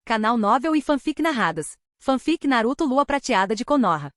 Canal Novel e Fanfic Narradas. Fanfic Naruto Lua Prateada de Konoha.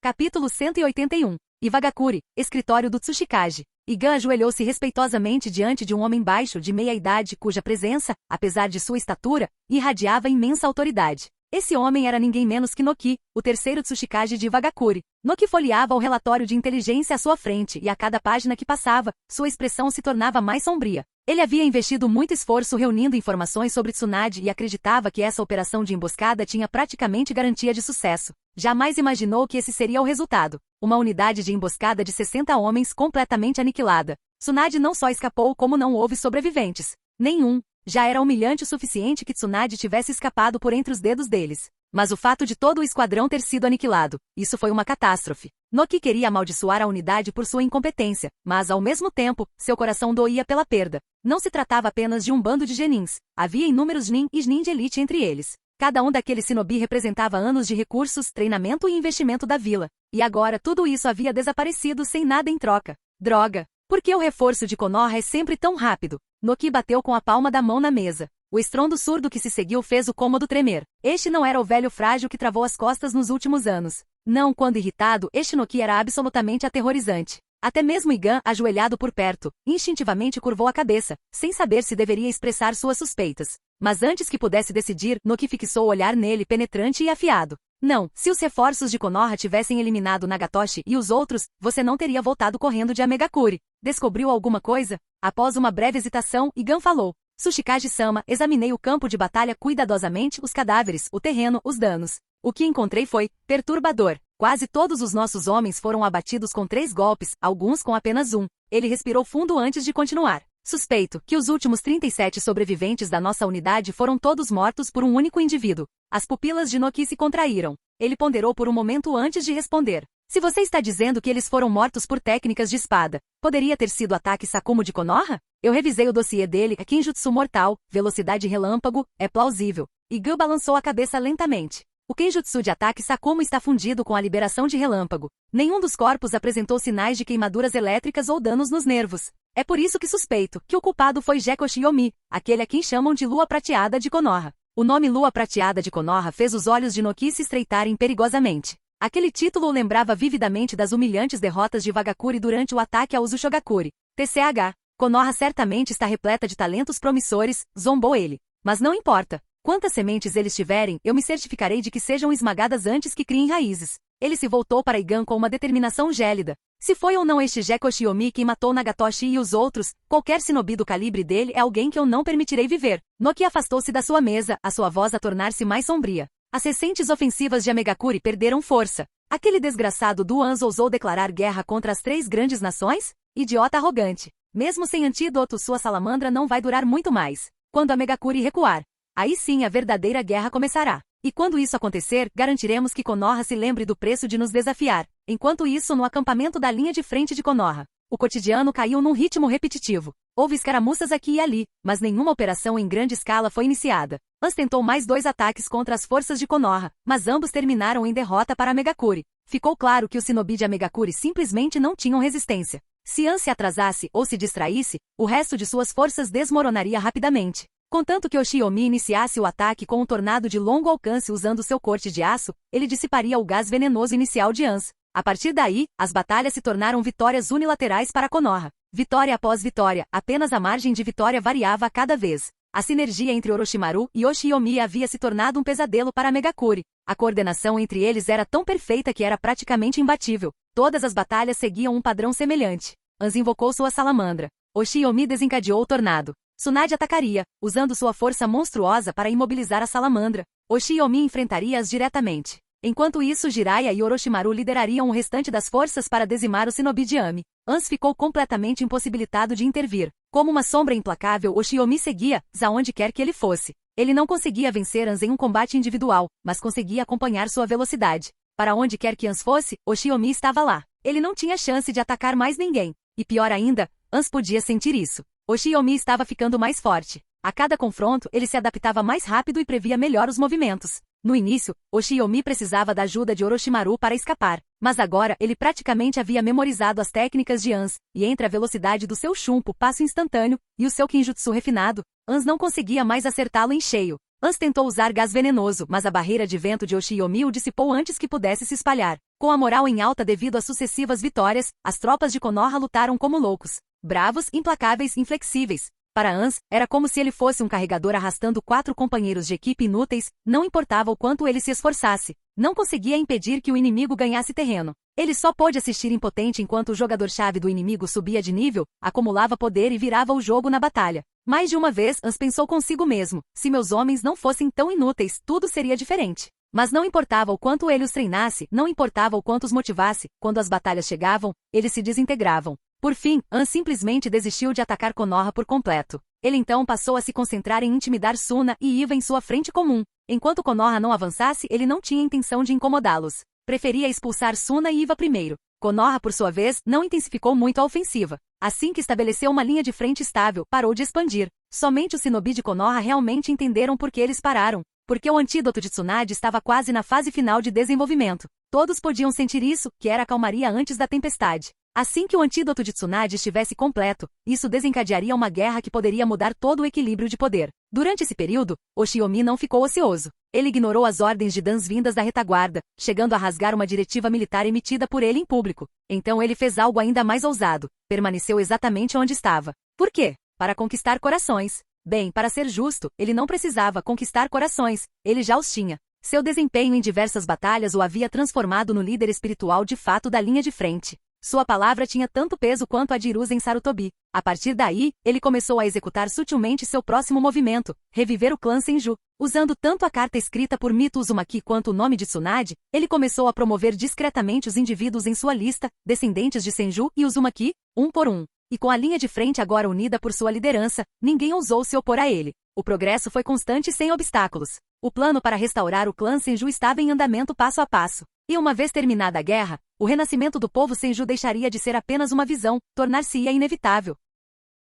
Capítulo 181. Iwagakure, escritório do Tsuchikage. Igan ajoelhou-se respeitosamente diante de um homem baixo de meia-idade cuja presença, apesar de sua estatura, irradiava imensa autoridade. Esse homem era ninguém menos que Noki, o terceiro Tsuchikage de Iwagakure. Noki folheava o relatório de inteligência à sua frente e a cada página que passava, sua expressão se tornava mais sombria. Ele havia investido muito esforço reunindo informações sobre Tsunade e acreditava que essa operação de emboscada tinha praticamente garantia de sucesso. Jamais imaginou que esse seria o resultado. Uma unidade de emboscada de 60 homens completamente aniquilada. Tsunade não só escapou como não houve sobreviventes. Nenhum. Já era humilhante o suficiente que Tsunade tivesse escapado por entre os dedos deles. Mas o fato de todo o esquadrão ter sido aniquilado, isso foi uma catástrofe. Noki queria amaldiçoar a unidade por sua incompetência, mas ao mesmo tempo, seu coração doía pela perda. Não se tratava apenas de um bando de genins, havia inúmeros nin e nin de elite entre eles. Cada um daqueles shinobi representava anos de recursos, treinamento e investimento da vila. E agora tudo isso havia desaparecido sem nada em troca. Droga! Por que o reforço de Konoha é sempre tão rápido? Noki bateu com a palma da mão na mesa. O estrondo surdo que se seguiu fez o cômodo tremer. Este não era o velho frágil que travou as costas nos últimos anos. Não, quando irritado, este Noki era absolutamente aterrorizante. Até mesmo Igan, ajoelhado por perto, instintivamente curvou a cabeça, sem saber se deveria expressar suas suspeitas. Mas antes que pudesse decidir, Noki fixou o olhar nele penetrante e afiado. Não, se os reforços de Konoha tivessem eliminado Nagatoshi e os outros, você não teria voltado correndo de Amegakure. Descobriu alguma coisa? Após uma breve hesitação, Igan falou. Tsuchikage-sama, examinei o campo de batalha cuidadosamente, os cadáveres, o terreno, os danos. O que encontrei foi perturbador. Quase todos os nossos homens foram abatidos com 3 golpes, alguns com apenas um. Ele respirou fundo antes de continuar. Suspeito que os últimos 37 sobreviventes da nossa unidade foram todos mortos por um único indivíduo. As pupilas de Noki se contraíram. Ele ponderou por um momento antes de responder. Se você está dizendo que eles foram mortos por técnicas de espada, poderia ter sido ataque Sakumo de Konoha? Eu revisei o dossiê dele, Kenjutsu mortal, velocidade relâmpago, é plausível. Igan balançou a cabeça lentamente. O Kenjutsu de ataque Sakumo está fundido com a liberação de relâmpago. Nenhum dos corpos apresentou sinais de queimaduras elétricas ou danos nos nervos. É por isso que suspeito que o culpado foi Jekoshi Yomi, aquele a quem chamam de Lua Prateada de Konoha. O nome Lua Prateada de Konoha fez os olhos de Noki se estreitarem perigosamente. Aquele título o lembrava vividamente das humilhantes derrotas de Iwagakure durante o ataque ao Uzumaki. TCH. Konoha certamente está repleta de talentos promissores, zombou ele. Mas não importa. Quantas sementes eles tiverem, eu me certificarei de que sejam esmagadas antes que criem raízes. Ele se voltou para Igan com uma determinação gélida. Se foi ou não este Jekoshi Yomi quem matou Nagatoshi e os outros, qualquer shinobi do calibre dele é alguém que eu não permitirei viver. Noki afastou-se da sua mesa, a sua voz a tornar-se mais sombria. As recentes ofensivas de Amegakure perderam força. Aquele desgraçado Duans ousou declarar guerra contra as 3 grandes nações? Idiota arrogante. Mesmo sem antídoto, sua salamandra não vai durar muito mais. Quando Amegakure recuar, aí sim a verdadeira guerra começará. E quando isso acontecer, garantiremos que Konoha se lembre do preço de nos desafiar. Enquanto isso, no acampamento da linha de frente de Konoha, o cotidiano caiu num ritmo repetitivo. Houve escaramuças aqui e ali, mas nenhuma operação em grande escala foi iniciada. Ans tentou mais 2 ataques contra as forças de Konoha, mas ambos terminaram em derrota para Amegakure. Ficou claro que os shinobi de Amegakure simplesmente não tinham resistência. Se Ans se atrasasse ou se distraísse, o resto de suas forças desmoronaria rapidamente. Contanto que Oshiyomi iniciasse o ataque com um tornado de longo alcance usando seu corte de aço, ele dissiparia o gás venenoso inicial de Ans. A partir daí, as batalhas se tornaram vitórias unilaterais para Konoha. Vitória após vitória, apenas a margem de vitória variava a cada vez. A sinergia entre Orochimaru e Oshiyomi havia se tornado um pesadelo para Amegakure. A coordenação entre eles era tão perfeita que era praticamente imbatível. Todas as batalhas seguiam um padrão semelhante. Ans invocou sua salamandra. Oshiyomi desencadeou o tornado. Tsunade atacaria, usando sua força monstruosa para imobilizar a salamandra. Oshiyomi enfrentaria-as diretamente. Enquanto isso, Jiraiya e Orochimaru liderariam o restante das forças para dizimar o shinobi de Ami. Ans ficou completamente impossibilitado de intervir. Como uma sombra implacável, Oshiyomi seguia, aonde quer que ele fosse. Ele não conseguia vencer Ans em um combate individual, mas conseguia acompanhar sua velocidade. Para onde quer que Ans fosse, Oshiyomi estava lá. Ele não tinha chance de atacar mais ninguém. E pior ainda, Ans podia sentir isso. Oshiyomi estava ficando mais forte. A cada confronto, ele se adaptava mais rápido e previa melhor os movimentos. No início, Oshiyomi precisava da ajuda de Orochimaru para escapar, mas agora ele praticamente havia memorizado as técnicas de Ans, e entre a velocidade do seu Shunpo passo instantâneo, e o seu Kenjutsu refinado, Ans não conseguia mais acertá-lo em cheio. Ans tentou usar gás venenoso, mas a barreira de vento de Oshiomi o dissipou antes que pudesse se espalhar. Com a moral em alta devido às sucessivas vitórias, as tropas de Konoha lutaram como loucos. Bravos, implacáveis, inflexíveis. Para Ans, era como se ele fosse um carregador arrastando 4 companheiros de equipe inúteis, não importava o quanto ele se esforçasse. Não conseguia impedir que o inimigo ganhasse terreno. Ele só pôde assistir impotente enquanto o jogador-chave do inimigo subia de nível, acumulava poder e virava o jogo na batalha. Mais de uma vez, Ans pensou consigo mesmo, se meus homens não fossem tão inúteis, tudo seria diferente. Mas não importava o quanto ele os treinasse, não importava o quanto os motivasse, quando as batalhas chegavam, eles se desintegravam. Por fim, Ans simplesmente desistiu de atacar Konoha por completo. Ele então passou a se concentrar em intimidar Suna e Iva em sua frente comum. Enquanto Konoha não avançasse, ele não tinha intenção de incomodá-los. Preferia expulsar Suna e Iva primeiro. Konoha, por sua vez, não intensificou muito a ofensiva. Assim que estabeleceu uma linha de frente estável, parou de expandir. Somente os shinobi de Konoha realmente entenderam por que eles pararam. Porque o antídoto de Tsunade estava quase na fase final de desenvolvimento. Todos podiam sentir isso, que era a calmaria antes da tempestade. Assim que o antídoto de Tsunade estivesse completo, isso desencadearia uma guerra que poderia mudar todo o equilíbrio de poder. Durante esse período, Oshiomi não ficou ocioso. Ele ignorou as ordens de Dans vindas da retaguarda, chegando a rasgar uma diretiva militar emitida por ele em público. Então ele fez algo ainda mais ousado. Permaneceu exatamente onde estava. Por quê? Para conquistar corações. Bem, para ser justo, ele não precisava conquistar corações, ele já os tinha. Seu desempenho em diversas batalhas o havia transformado no líder espiritual de fato da linha de frente. Sua palavra tinha tanto peso quanto a de Hiruzen Sarutobi. A partir daí, ele começou a executar sutilmente seu próximo movimento, reviver o clã Senju. Usando tanto a carta escrita por Mito Uzumaki quanto o nome de Tsunade, ele começou a promover discretamente os indivíduos em sua lista, descendentes de Senju e Uzumaki, um por um. E com a linha de frente agora unida por sua liderança, ninguém ousou se opor a ele. O progresso foi constante e sem obstáculos. O plano para restaurar o clã Senju estava em andamento passo a passo. E uma vez terminada a guerra, o renascimento do povo Senju deixaria de ser apenas uma visão, tornar-se-ia inevitável.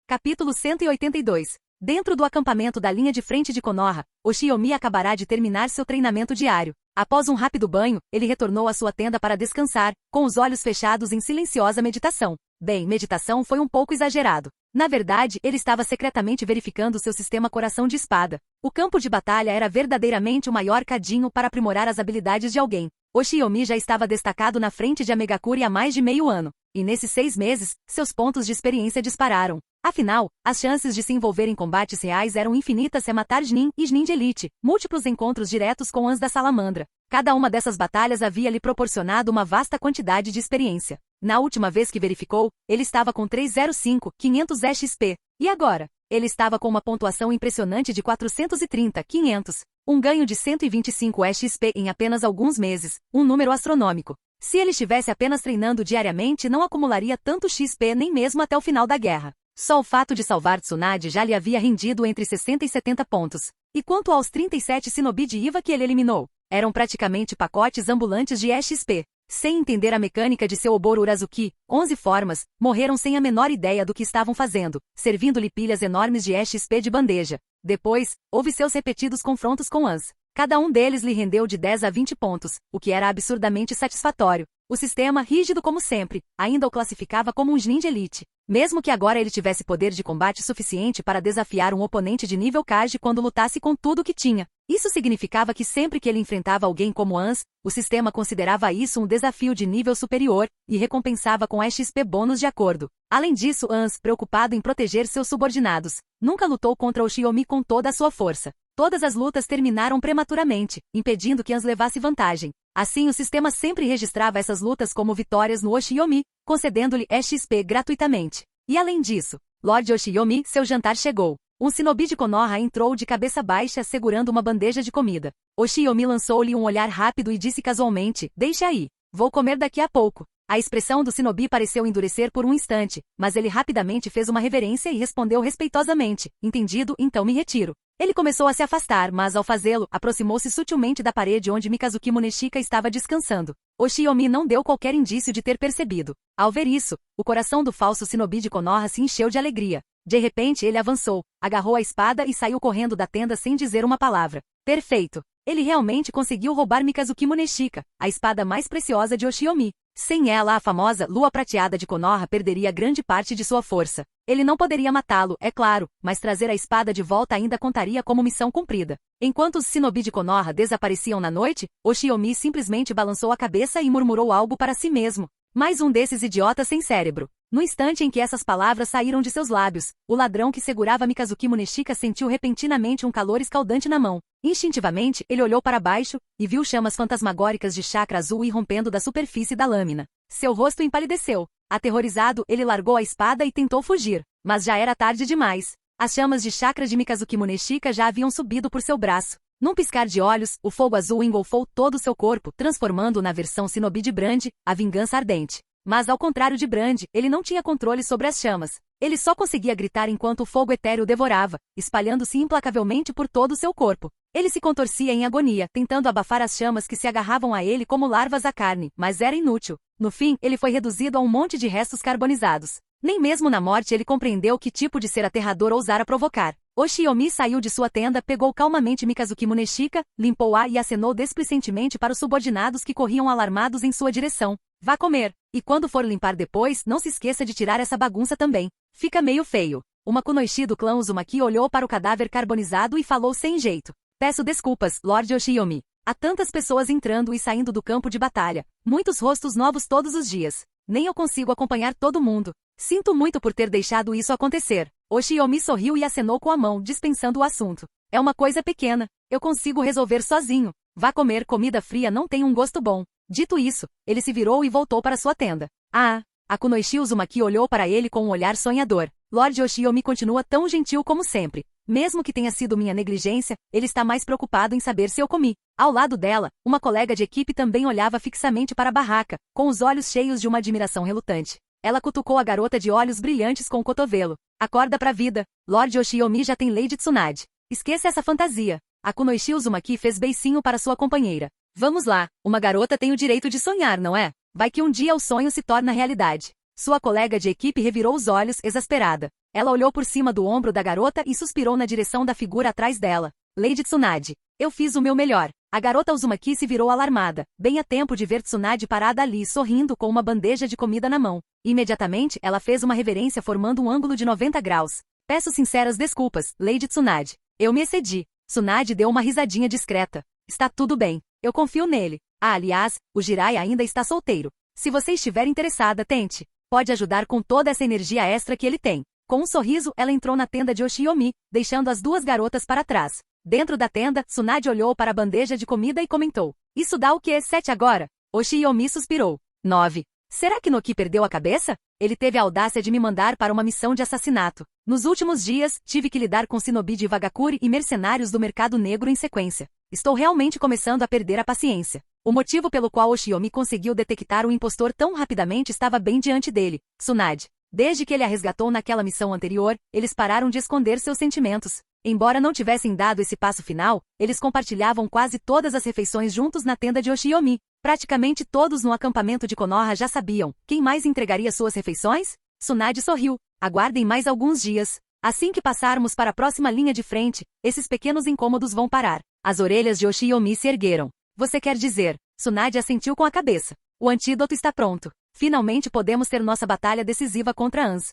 Capítulo 182. Dentro do acampamento da linha de frente de Konoha, Oshiomi acabará de terminar seu treinamento diário. Após um rápido banho, ele retornou à sua tenda para descansar, com os olhos fechados em silenciosa meditação. Bem, meditação foi um pouco exagerado. Na verdade, ele estava secretamente verificando seu sistema coração de espada. O campo de batalha era verdadeiramente o maior cadinho para aprimorar as habilidades de alguém. Oshiomi já estava destacado na frente de Amegakure há mais de meio ano. E nesses 6 meses, seus pontos de experiência dispararam. Afinal, as chances de se envolver em combates reais eram infinitas se matar Jnin e Jnin de Elite, múltiplos encontros diretos com Ans da Salamandra. Cada uma dessas batalhas havia lhe proporcionado uma vasta quantidade de experiência. Na última vez que verificou, ele estava com 305.500 XP. E agora? Ele estava com uma pontuação impressionante de 430.500. Um ganho de 125 XP em apenas alguns meses, um número astronômico. Se ele estivesse apenas treinando diariamente, não acumularia tanto XP nem mesmo até o final da guerra. Só o fato de salvar Tsunade já lhe havia rendido entre 60 e 70 pontos. E quanto aos 37 shinobi de Iva que ele eliminou? Eram praticamente pacotes ambulantes de XP. Sem entender a mecânica de seu Oboro Urazuki, 11 formas, morreram sem a menor ideia do que estavam fazendo, servindo-lhe pilhas enormes de XP de bandeja. Depois, houve seus repetidos confrontos com Ans. Cada um deles lhe rendeu de 10 a 20 pontos, o que era absurdamente satisfatório. O sistema, rígido como sempre, ainda o classificava como um Jnin de Elite. Mesmo que agora ele tivesse poder de combate suficiente para desafiar um oponente de nível Kage quando lutasse com tudo o que tinha. Isso significava que sempre que ele enfrentava alguém como Ans, o sistema considerava isso um desafio de nível superior, e recompensava com XP bônus de acordo. Além disso, Ans, preocupado em proteger seus subordinados, nunca lutou contra Oshiomi com toda a sua força. Todas as lutas terminaram prematuramente, impedindo que Ans levasse vantagem. Assim, o sistema sempre registrava essas lutas como vitórias no Oshiomi, concedendo-lhe XP gratuitamente. E além disso, Lord Oshiomi, seu jantar chegou. Um shinobi de Konoha entrou de cabeça baixa segurando uma bandeja de comida. Oshiomi lançou-lhe um olhar rápido e disse casualmente, "Deixa aí. Vou comer daqui a pouco." A expressão do shinobi pareceu endurecer por um instante, mas ele rapidamente fez uma reverência e respondeu respeitosamente, "Entendido, então me retiro." Ele começou a se afastar, mas ao fazê-lo, aproximou-se sutilmente da parede onde Mikazuki Muneshika estava descansando. Oshiomi não deu qualquer indício de ter percebido. Ao ver isso, o coração do falso shinobi de Konoha se encheu de alegria. De repente ele avançou, agarrou a espada e saiu correndo da tenda sem dizer uma palavra. Perfeito! Ele realmente conseguiu roubar Mikazuki Muneshika, a espada mais preciosa de Oshiomi. Sem ela, a famosa lua prateada de Konoha perderia grande parte de sua força. Ele não poderia matá-lo, é claro, mas trazer a espada de volta ainda contaria como missão cumprida. Enquanto os shinobi de Konoha desapareciam na noite, Oshiomi simplesmente balançou a cabeça e murmurou algo para si mesmo. Mais um desses idiotas sem cérebro. No instante em que essas palavras saíram de seus lábios, o ladrão que segurava Mikazuki Muneshika sentiu repentinamente um calor escaldante na mão. Instintivamente, ele olhou para baixo e viu chamas fantasmagóricas de chakra azul irrompendo da superfície da lâmina. Seu rosto empalideceu. Aterrorizado, ele largou a espada e tentou fugir. Mas já era tarde demais. As chamas de chakra de Mikazuki Muneshika já haviam subido por seu braço. Num piscar de olhos, o fogo azul engolfou todo o seu corpo, transformando-o na versão shinobi de Brand, a vingança ardente. Mas ao contrário de Brand, ele não tinha controle sobre as chamas. Ele só conseguia gritar enquanto o fogo etéreo devorava, espalhando-se implacavelmente por todo o seu corpo. Ele se contorcia em agonia, tentando abafar as chamas que se agarravam a ele como larvas à carne, mas era inútil. No fim, ele foi reduzido a um monte de restos carbonizados. Nem mesmo na morte ele compreendeu que tipo de ser aterrador ousara provocar. Oshiomi saiu de sua tenda, pegou calmamente Mikazuki Muneshika, limpou-a e acenou desplicentemente para os subordinados que corriam alarmados em sua direção. Vá comer. E quando for limpar depois, não se esqueça de tirar essa bagunça também. Fica meio feio. Uma kunoichi do clã Uzumaki olhou para o cadáver carbonizado e falou sem jeito. Peço desculpas, Lord Oshiomi. Há tantas pessoas entrando e saindo do campo de batalha. Muitos rostos novos todos os dias. Nem eu consigo acompanhar todo mundo. Sinto muito por ter deixado isso acontecer. Oshiomi sorriu e acenou com a mão, dispensando o assunto. É uma coisa pequena. Eu consigo resolver sozinho. Vá comer, comida fria não tem um gosto bom. Dito isso, ele se virou e voltou para sua tenda. A kunoichi Uzumaki olhou para ele com um olhar sonhador. Lord Oshiomi continua tão gentil como sempre. Mesmo que tenha sido minha negligência, ele está mais preocupado em saber se eu comi. Ao lado dela, uma colega de equipe também olhava fixamente para a barraca, com os olhos cheios de uma admiração relutante. Ela cutucou a garota de olhos brilhantes com o cotovelo. Acorda pra vida. Lord Oshiomi já tem Lady Tsunade. Esqueça essa fantasia. A kunoichi Uzumaki fez beicinho para sua companheira. Vamos lá, uma garota tem o direito de sonhar, não é? Vai que um dia o sonho se torna realidade. Sua colega de equipe revirou os olhos, exasperada. Ela olhou por cima do ombro da garota e suspirou na direção da figura atrás dela. Lady Tsunade. Eu fiz o meu melhor. A garota Uzumaki se virou alarmada, bem a tempo de ver Tsunade parada ali sorrindo com uma bandeja de comida na mão. Imediatamente, ela fez uma reverência formando um ângulo de 90 graus. Peço sinceras desculpas, Lady Tsunade. Eu me excedi. Tsunade deu uma risadinha discreta. Está tudo bem. Eu confio nele. Aliás, o Jiraiya ainda está solteiro. Se você estiver interessada, tente. Pode ajudar com toda essa energia extra que ele tem. Com um sorriso, ela entrou na tenda de Oshiomi, deixando as duas garotas para trás. Dentro da tenda, Tsunade olhou para a bandeja de comida e comentou. Isso dá o quê? 7 agora? Oshiomi suspirou. 9. Será que Noki perdeu a cabeça? Ele teve a audácia de me mandar para uma missão de assassinato. Nos últimos dias, tive que lidar com shinobi de Wagakure e mercenários do mercado negro em sequência. Estou realmente começando a perder a paciência. O motivo pelo qual Oshiomi conseguiu detectar o impostor tão rapidamente estava bem diante dele. Tsunade. Desde que ele a resgatou naquela missão anterior, eles pararam de esconder seus sentimentos. Embora não tivessem dado esse passo final, eles compartilhavam quase todas as refeições juntos na tenda de Oshiomi. Praticamente todos no acampamento de Konoha já sabiam quem mais entregaria suas refeições? Tsunade sorriu. Aguardem mais alguns dias. Assim que passarmos para a próxima linha de frente, esses pequenos incômodos vão parar. As orelhas de Oshiomi se ergueram. Você quer dizer? Tsunade assentiu com a cabeça. O antídoto está pronto. Finalmente podemos ter nossa batalha decisiva contra Ans.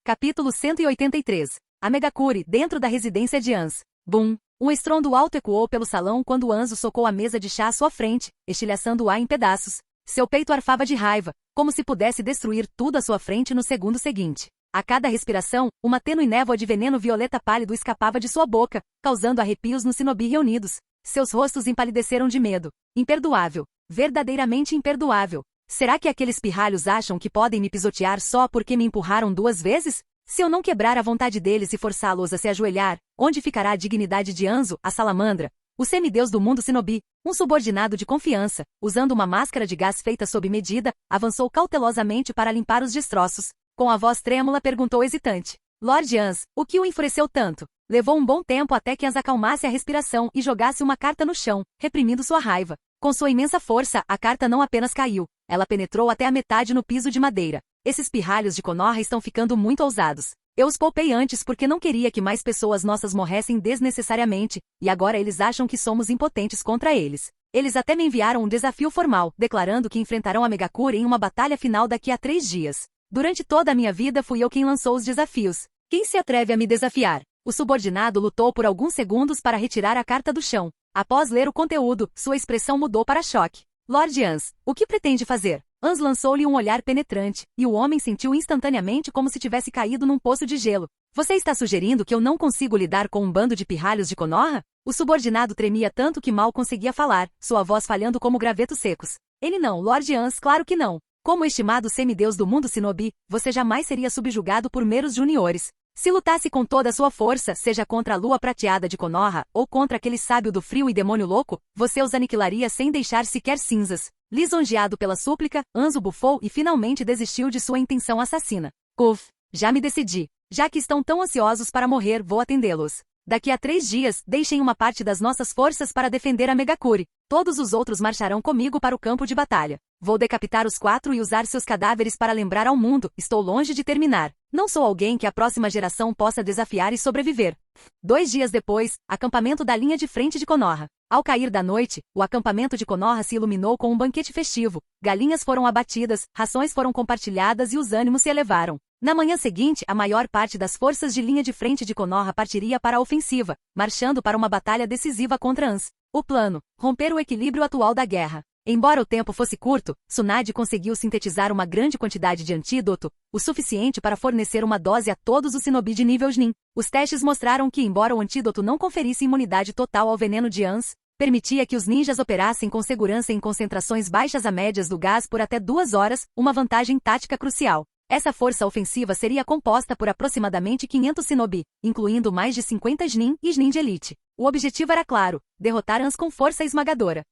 Capítulo 183. A Megakure, dentro da residência de Ans. Bum! Um estrondo alto ecoou pelo salão quando Anzo socou a mesa de chá à sua frente, estilhaçando-a em pedaços. Seu peito arfava de raiva, como se pudesse destruir tudo à sua frente no segundo seguinte. A cada respiração, uma tênue névoa de veneno violeta pálido escapava de sua boca, causando arrepios nos shinobi reunidos. Seus rostos empalideceram de medo. Imperdoável. Verdadeiramente imperdoável. Será que aqueles pirralhos acham que podem me pisotear só porque me empurraram 2 vezes? Se eu não quebrar a vontade deles e forçá-los a se ajoelhar, onde ficará a dignidade de Anzo, a salamandra, o semideus do mundo shinobi? Um subordinado de confiança, usando uma máscara de gás feita sob medida, avançou cautelosamente para limpar os destroços. Com a voz trêmula perguntou hesitante. Lord Ans, o que o enfureceu tanto? Levou um bom tempo até que Ans acalmasse a respiração e jogasse uma carta no chão, reprimindo sua raiva. Com sua imensa força, a carta não apenas caiu, ela penetrou até a metade no piso de madeira. Esses pirralhos de Konoha estão ficando muito ousados. Eu os poupei antes porque não queria que mais pessoas nossas morressem desnecessariamente, e agora eles acham que somos impotentes contra eles. Eles até me enviaram um desafio formal, declarando que enfrentarão a Megakure em uma batalha final daqui a 3 dias. Durante toda a minha vida fui eu quem lançou os desafios. Quem se atreve a me desafiar? O subordinado lutou por alguns segundos para retirar a carta do chão. Após ler o conteúdo, sua expressão mudou para choque. Lord Ans, o que pretende fazer? Ans lançou-lhe um olhar penetrante, e o homem sentiu instantaneamente como se tivesse caído num poço de gelo. Você está sugerindo que eu não consigo lidar com um bando de pirralhos de Konoha? O subordinado tremia tanto que mal conseguia falar, sua voz falhando como gravetos secos. Ele não, Lord Ans, claro que não. Como estimado semideus do mundo Shinobi, você jamais seria subjugado por meros juniores. Se lutasse com toda a sua força, seja contra a lua prateada de Konoha, ou contra aquele sábio do frio e demônio louco, você os aniquilaria sem deixar sequer cinzas. Lisonjeado pela súplica, Anzo bufou e finalmente desistiu de sua intenção assassina. Uf, já me decidi. Já que estão tão ansiosos para morrer, vou atendê-los. Daqui a 3 dias, deixem uma parte das nossas forças para defender a Megakure. Todos os outros marcharão comigo para o campo de batalha. Vou decapitar os 4 e usar seus cadáveres para lembrar ao mundo, estou longe de terminar. Não sou alguém que a próxima geração possa desafiar e sobreviver. 2 dias depois, acampamento da linha de frente de Konoha. Ao cair da noite, o acampamento de Konoha se iluminou com um banquete festivo. Galinhas foram abatidas, rações foram compartilhadas e os ânimos se elevaram. Na manhã seguinte, a maior parte das forças de linha de frente de Konoha partiria para a ofensiva, marchando para uma batalha decisiva contra Ans. O plano: romper o equilíbrio atual da guerra. Embora o tempo fosse curto, Tsunade conseguiu sintetizar uma grande quantidade de antídoto, o suficiente para fornecer uma dose a todos os shinobi de nível Chunin. Os testes mostraram que, embora o antídoto não conferisse imunidade total ao veneno de Ans, permitia que os ninjas operassem com segurança em concentrações baixas a médias do gás por até 2 horas, uma vantagem tática crucial. Essa força ofensiva seria composta por aproximadamente 500 shinobi, incluindo mais de 50 Chunin e Chunin de elite. O objetivo era claro: derrotar Ans com força esmagadora.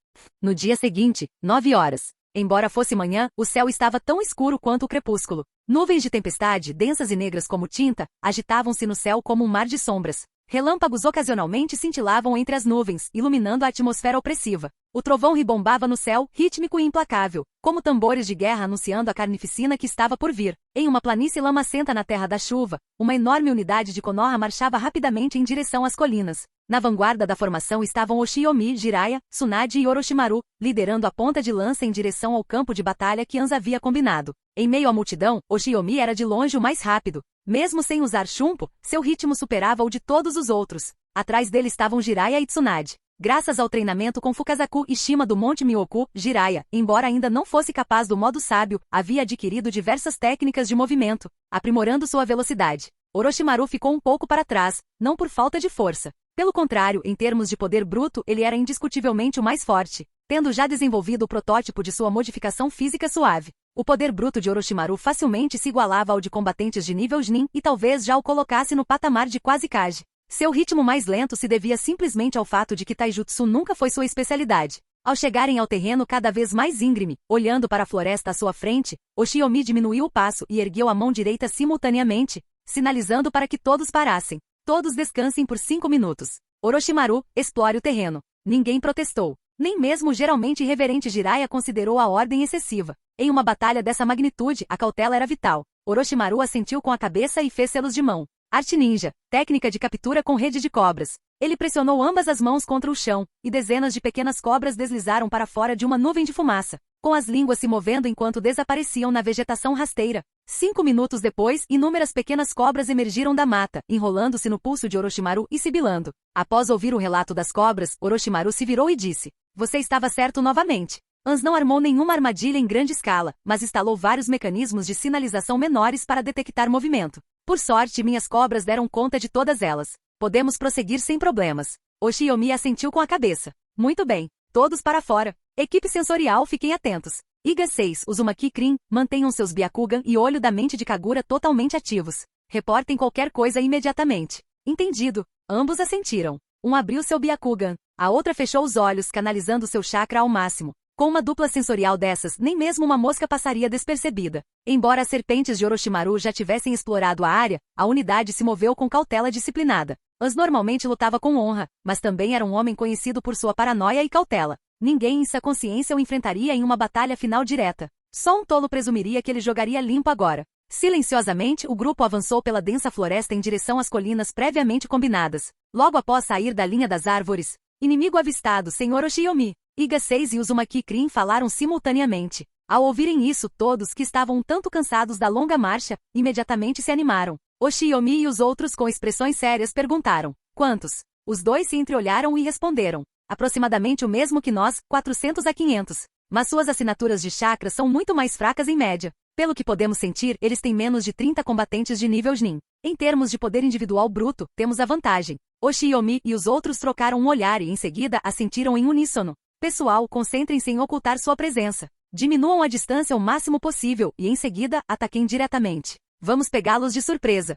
No dia seguinte, 9 horas. Embora fosse manhã, o céu estava tão escuro quanto o crepúsculo. Nuvens de tempestade, densas e negras como tinta, agitavam-se no céu como um mar de sombras. Relâmpagos ocasionalmente cintilavam entre as nuvens, iluminando a atmosfera opressiva. O trovão ribombava no céu, rítmico e implacável, como tambores de guerra anunciando a carnificina que estava por vir. Em uma planície lamacenta na terra da chuva, uma enorme unidade de Konoha marchava rapidamente em direção às colinas. Na vanguarda da formação estavam Oshiyomi, Jiraiya, Tsunade e Orochimaru, liderando a ponta de lança em direção ao campo de batalha que Ans havia combinado. Em meio à multidão, Oshiyomi era de longe o mais rápido. Mesmo sem usar chumpo, seu ritmo superava o de todos os outros. Atrás dele estavam Jiraiya e Tsunade. Graças ao treinamento com Fukazaku e Shima do Monte Myoku, Jiraiya, embora ainda não fosse capaz do modo sábio, havia adquirido diversas técnicas de movimento, aprimorando sua velocidade. Orochimaru ficou um pouco para trás, não por falta de força. Pelo contrário, em termos de poder bruto, ele era indiscutivelmente o mais forte, tendo já desenvolvido o protótipo de sua modificação física suave. O poder bruto de Orochimaru facilmente se igualava ao de combatentes de nível Chunin e talvez já o colocasse no patamar de quase Kage. Seu ritmo mais lento se devia simplesmente ao fato de que Taijutsu nunca foi sua especialidade. Ao chegarem ao terreno cada vez mais íngreme, olhando para a floresta à sua frente, Oshiyomi diminuiu o passo e ergueu a mão direita simultaneamente, sinalizando para que todos parassem. Todos descansem por 5 minutos. Orochimaru, explore o terreno. Ninguém protestou. Nem mesmo o geralmente irreverente Jiraiya considerou a ordem excessiva. Em uma batalha dessa magnitude, a cautela era vital. Orochimaru assentiu com a cabeça e fez selos de mão. Arte ninja, técnica de captura com rede de cobras. Ele pressionou ambas as mãos contra o chão, e dezenas de pequenas cobras deslizaram para fora de uma nuvem de fumaça, com as línguas se movendo enquanto desapareciam na vegetação rasteira. 5 minutos depois, inúmeras pequenas cobras emergiram da mata, enrolando-se no pulso de Orochimaru e sibilando. Após ouvir o relato das cobras, Orochimaru se virou e disse: "Você estava certo novamente. Ans não armou nenhuma armadilha em grande escala, mas instalou vários mecanismos de sinalização menores para detectar movimento. Por sorte, minhas cobras deram conta de todas elas. Podemos prosseguir sem problemas." Oshiyomi assentiu com a cabeça. "Muito bem. Todos para fora. Equipe sensorial, fiquem atentos. Iga 6, Uzumaki Krin, mantenham seus Byakugan e olho da mente de Kagura totalmente ativos. Reportem qualquer coisa imediatamente." "Entendido." Ambos assentiram. Um abriu seu Byakugan. A outra fechou os olhos, canalizando seu chakra ao máximo. Com uma dupla sensorial dessas, nem mesmo uma mosca passaria despercebida. Embora as serpentes de Orochimaru já tivessem explorado a área, a unidade se moveu com cautela disciplinada. Ans normalmente lutava com honra, mas também era um homem conhecido por sua paranoia e cautela. Ninguém em sua consciência o enfrentaria em uma batalha final direta. Só um tolo presumiria que ele jogaria limpo agora. Silenciosamente, o grupo avançou pela densa floresta em direção às colinas previamente combinadas. Logo após sair da linha das árvores, inimigo avistado, Senhor Oshiyomi. Iga 6 e Uzumaki Krin falaram simultaneamente. Ao ouvirem isso, todos que estavam um tanto cansados da longa marcha, imediatamente se animaram. Oshiomi e os outros com expressões sérias perguntaram: quantos? Os dois se entreolharam e responderam: aproximadamente o mesmo que nós, 400 a 500. Mas suas assinaturas de chakra são muito mais fracas em média. Pelo que podemos sentir, eles têm menos de 30 combatentes de nível Jnin. Em termos de poder individual bruto, temos a vantagem. Oshiomi e os outros trocaram um olhar e em seguida assentiram em uníssono. Pessoal, concentrem-se em ocultar sua presença. Diminuam a distância o máximo possível e em seguida ataquem diretamente. Vamos pegá-los de surpresa.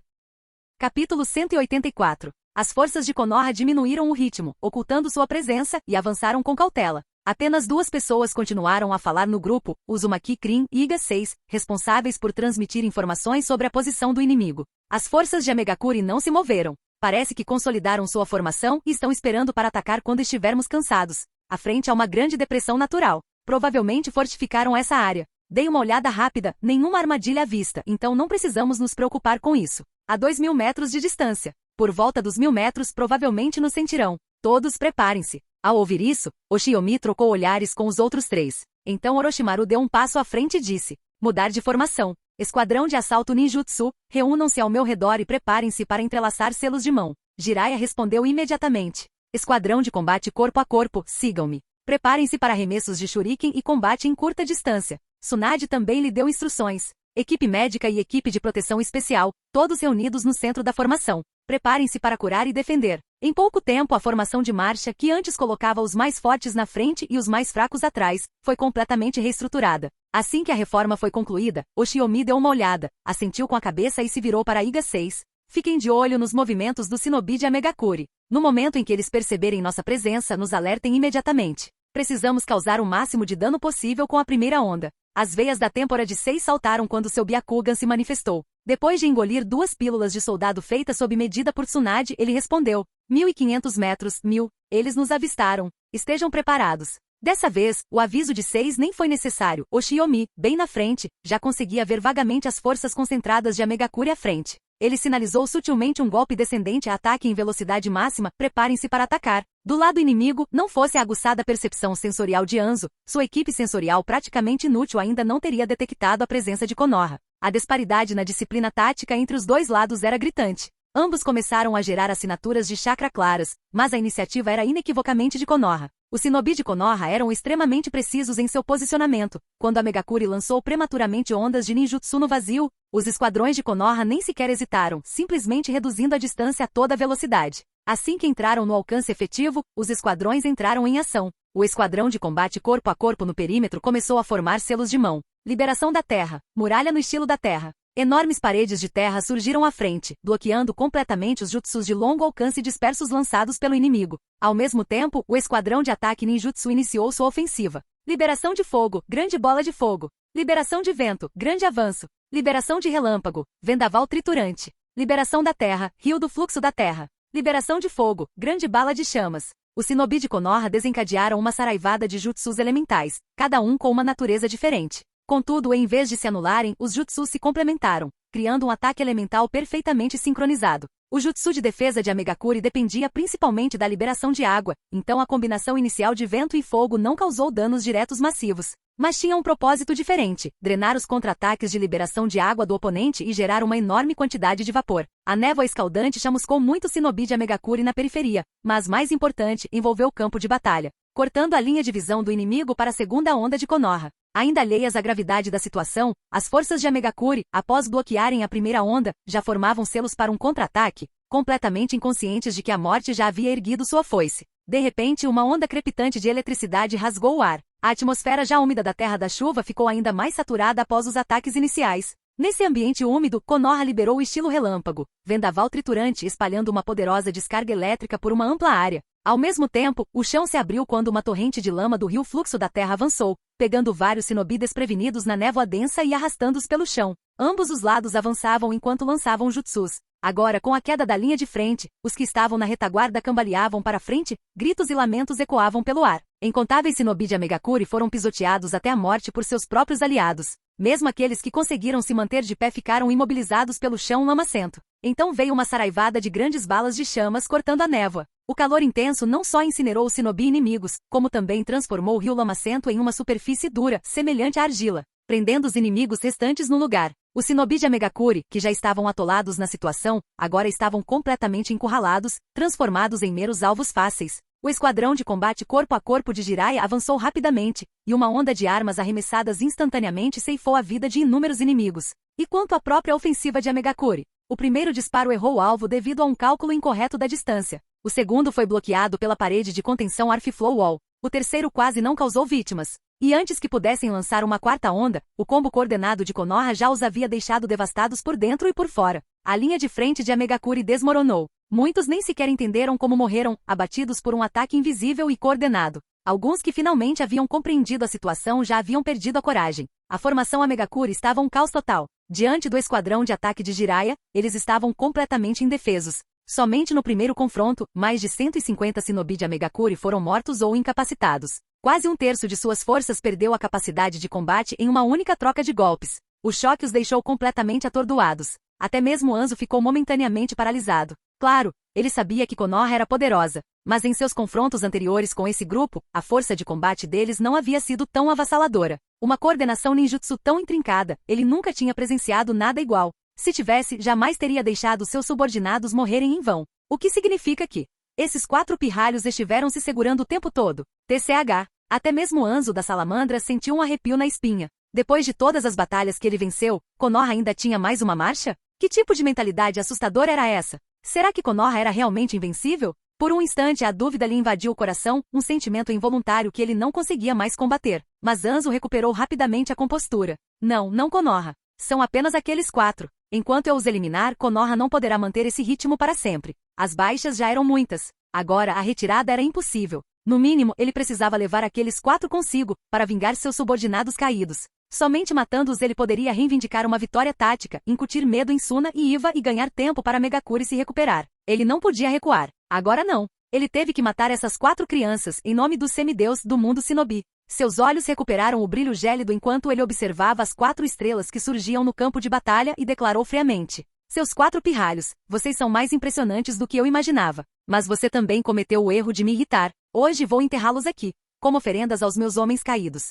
Capítulo 184. As forças de Konoha diminuíram o ritmo, ocultando sua presença, e avançaram com cautela. Apenas 2 pessoas continuaram a falar no grupo, Uzumaki Krin e Iga 6, responsáveis por transmitir informações sobre a posição do inimigo. As forças de Amegakuri não se moveram. Parece que consolidaram sua formação e estão esperando para atacar quando estivermos cansados. À frente há uma grande depressão natural. Provavelmente fortificaram essa área. Dei uma olhada rápida, nenhuma armadilha à vista, então não precisamos nos preocupar com isso. A 2.000 metros de distância. Por volta dos 1.000 metros provavelmente nos sentirão. Todos preparem-se. Ao ouvir isso, Oshiomi trocou olhares com os outros 3. Então Orochimaru deu um passo à frente e disse: mudar de formação. Esquadrão de assalto ninjutsu, reúnam-se ao meu redor e preparem-se para entrelaçar selos de mão. Jiraiya respondeu imediatamente. Esquadrão de combate corpo a corpo, sigam-me. Preparem-se para arremessos de shuriken e combate em curta distância. Tsunade também lhe deu instruções. Equipe médica e equipe de proteção especial, todos reunidos no centro da formação. Preparem-se para curar e defender. Em pouco tempo a formação de marcha, que antes colocava os mais fortes na frente e os mais fracos atrás, foi completamente reestruturada. Assim que a reforma foi concluída, Oshiomi deu uma olhada, assentiu com a cabeça e se virou para Iga 6. Fiquem de olho nos movimentos do shinobi de Amegakuri. No momento em que eles perceberem nossa presença, nos alertem imediatamente. Precisamos causar o máximo de dano possível com a primeira onda. As veias da têmpora de 6 saltaram quando seu Byakugan se manifestou. Depois de engolir 2 pílulas de soldado feitas sob medida por Tsunade, ele respondeu: 1.500 metros, 1.000. Eles nos avistaram. Estejam preparados. Dessa vez, o aviso de 6 nem foi necessário. Oshiomi, bem na frente, já conseguia ver vagamente as forças concentradas de Amegakuri à frente. Ele sinalizou sutilmente um golpe descendente a ataque em velocidade máxima, preparem-se para atacar. Do lado inimigo, não fosse a aguçada percepção sensorial de Anzo, sua equipe sensorial praticamente inútil ainda não teria detectado a presença de Konoha. A disparidade na disciplina tática entre os dois lados era gritante. Ambos começaram a gerar assinaturas de chakra claras, mas a iniciativa era inequivocamente de Konoha. Os shinobi de Konoha eram extremamente precisos em seu posicionamento. Quando Amegakuri lançou prematuramente ondas de ninjutsu no vazio, os esquadrões de Konoha nem sequer hesitaram, simplesmente reduzindo a distância a toda velocidade. Assim que entraram no alcance efetivo, os esquadrões entraram em ação. O esquadrão de combate corpo a corpo no perímetro começou a formar selos de mão. Liberação da terra. Muralha no estilo da terra. Enormes paredes de terra surgiram à frente, bloqueando completamente os jutsus de longo alcance dispersos lançados pelo inimigo. Ao mesmo tempo, o esquadrão de ataque ninjutsu iniciou sua ofensiva. Liberação de fogo, grande bola de fogo. Liberação de vento, grande avanço. Liberação de relâmpago, vendaval triturante. Liberação da terra, rio do fluxo da terra. Liberação de fogo, grande bala de chamas. Os shinobi de Konoha desencadearam uma saraivada de jutsus elementais, cada um com uma natureza diferente. Contudo, em vez de se anularem, os jutsus se complementaram, criando um ataque elemental perfeitamente sincronizado. O jutsu de defesa de Amegakuri dependia principalmente da liberação de água, então a combinação inicial de vento e fogo não causou danos diretos massivos. Mas tinha um propósito diferente: drenar os contra-ataques de liberação de água do oponente e gerar uma enorme quantidade de vapor. A névoa escaldante chamuscou muito shinobi de Amegakuri na periferia, mas mais importante, envolveu o campo de batalha, cortando a linha de visão do inimigo para a segunda onda de Konoha. Ainda alheias à gravidade da situação, as forças de Amegakuri, após bloquearem a primeira onda, já formavam selos para um contra-ataque, completamente inconscientes de que a morte já havia erguido sua foice. De repente, uma onda crepitante de eletricidade rasgou o ar. A atmosfera já úmida da Terra da Chuva ficou ainda mais saturada após os ataques iniciais. Nesse ambiente úmido, Konoha liberou o estilo relâmpago, vendaval triturante espalhando uma poderosa descarga elétrica por uma ampla área. Ao mesmo tempo, o chão se abriu quando uma torrente de lama do rio fluxo da terra avançou, pegando vários shinobi desprevenidos na névoa densa e arrastando-os pelo chão. Ambos os lados avançavam enquanto lançavam jutsus. Agora, com a queda da linha de frente, os que estavam na retaguarda cambaleavam para frente, gritos e lamentos ecoavam pelo ar. Incontáveis shinobi de Amegakuri foram pisoteados até a morte por seus próprios aliados. Mesmo aqueles que conseguiram se manter de pé ficaram imobilizados pelo chão lamacento. Então veio uma saraivada de grandes balas de chamas cortando a névoa. O calor intenso não só incinerou os shinobi inimigos, como também transformou o rio lamacento em uma superfície dura, semelhante à argila, prendendo os inimigos restantes no lugar. Os shinobi de Amegakure, que já estavam atolados na situação, agora estavam completamente encurralados, transformados em meros alvos fáceis. O esquadrão de combate corpo a corpo de Jiraiya avançou rapidamente, e uma onda de armas arremessadas instantaneamente ceifou a vida de inúmeros inimigos. E quanto à própria ofensiva de Amegakure? O primeiro disparo errou o alvo devido a um cálculo incorreto da distância. O segundo foi bloqueado pela parede de contenção Arf-Flow Wall. O terceiro quase não causou vítimas. E antes que pudessem lançar uma quarta onda, o combo coordenado de Konoha já os havia deixado devastados por dentro e por fora. A linha de frente de Amegakure desmoronou. Muitos nem sequer entenderam como morreram, abatidos por um ataque invisível e coordenado. Alguns que finalmente haviam compreendido a situação já haviam perdido a coragem. A formação Amegakure estava um caos total. Diante do esquadrão de ataque de Jiraiya, eles estavam completamente indefesos. Somente no primeiro confronto, mais de 150 shinobi de Amegakure foram mortos ou incapacitados. Quase um terço de suas forças perdeu a capacidade de combate em uma única troca de golpes. O choque os deixou completamente atordoados. Até mesmo Anzo ficou momentaneamente paralisado. Claro, ele sabia que Konoha era poderosa, mas em seus confrontos anteriores com esse grupo, a força de combate deles não havia sido tão avassaladora. Uma coordenação ninjutsu tão intrincada, ele nunca tinha presenciado nada igual. Se tivesse, jamais teria deixado seus subordinados morrerem em vão. O que significa que esses 4 pirralhos estiveram se segurando o tempo todo. TCH. Até mesmo Anzo da Salamandra sentiu um arrepio na espinha. Depois de todas as batalhas que ele venceu, Konoha ainda tinha mais uma marcha? Que tipo de mentalidade assustadora era essa? Será que Konoha era realmente invencível? Por um instante a dúvida lhe invadiu o coração, um sentimento involuntário que ele não conseguia mais combater. Mas Anzo recuperou rapidamente a compostura. Não Konoha. São apenas aqueles 4. Enquanto eu os eliminar, Konoha não poderá manter esse ritmo para sempre. As baixas já eram muitas. Agora a retirada era impossível. No mínimo, ele precisava levar aqueles 4 consigo, para vingar seus subordinados caídos. Somente matando-os ele poderia reivindicar uma vitória tática, incutir medo em Suna e Iva e ganhar tempo para Megakure se recuperar. Ele não podia recuar. Agora não. Ele teve que matar essas 4 crianças, em nome do semideus do mundo shinobi. Seus olhos recuperaram o brilho gélido enquanto ele observava as 4 estrelas que surgiam no campo de batalha e declarou friamente. Seus 4 pirralhos, vocês são mais impressionantes do que eu imaginava. Mas você também cometeu o erro de me irritar. Hoje vou enterrá-los aqui, como oferendas aos meus homens caídos.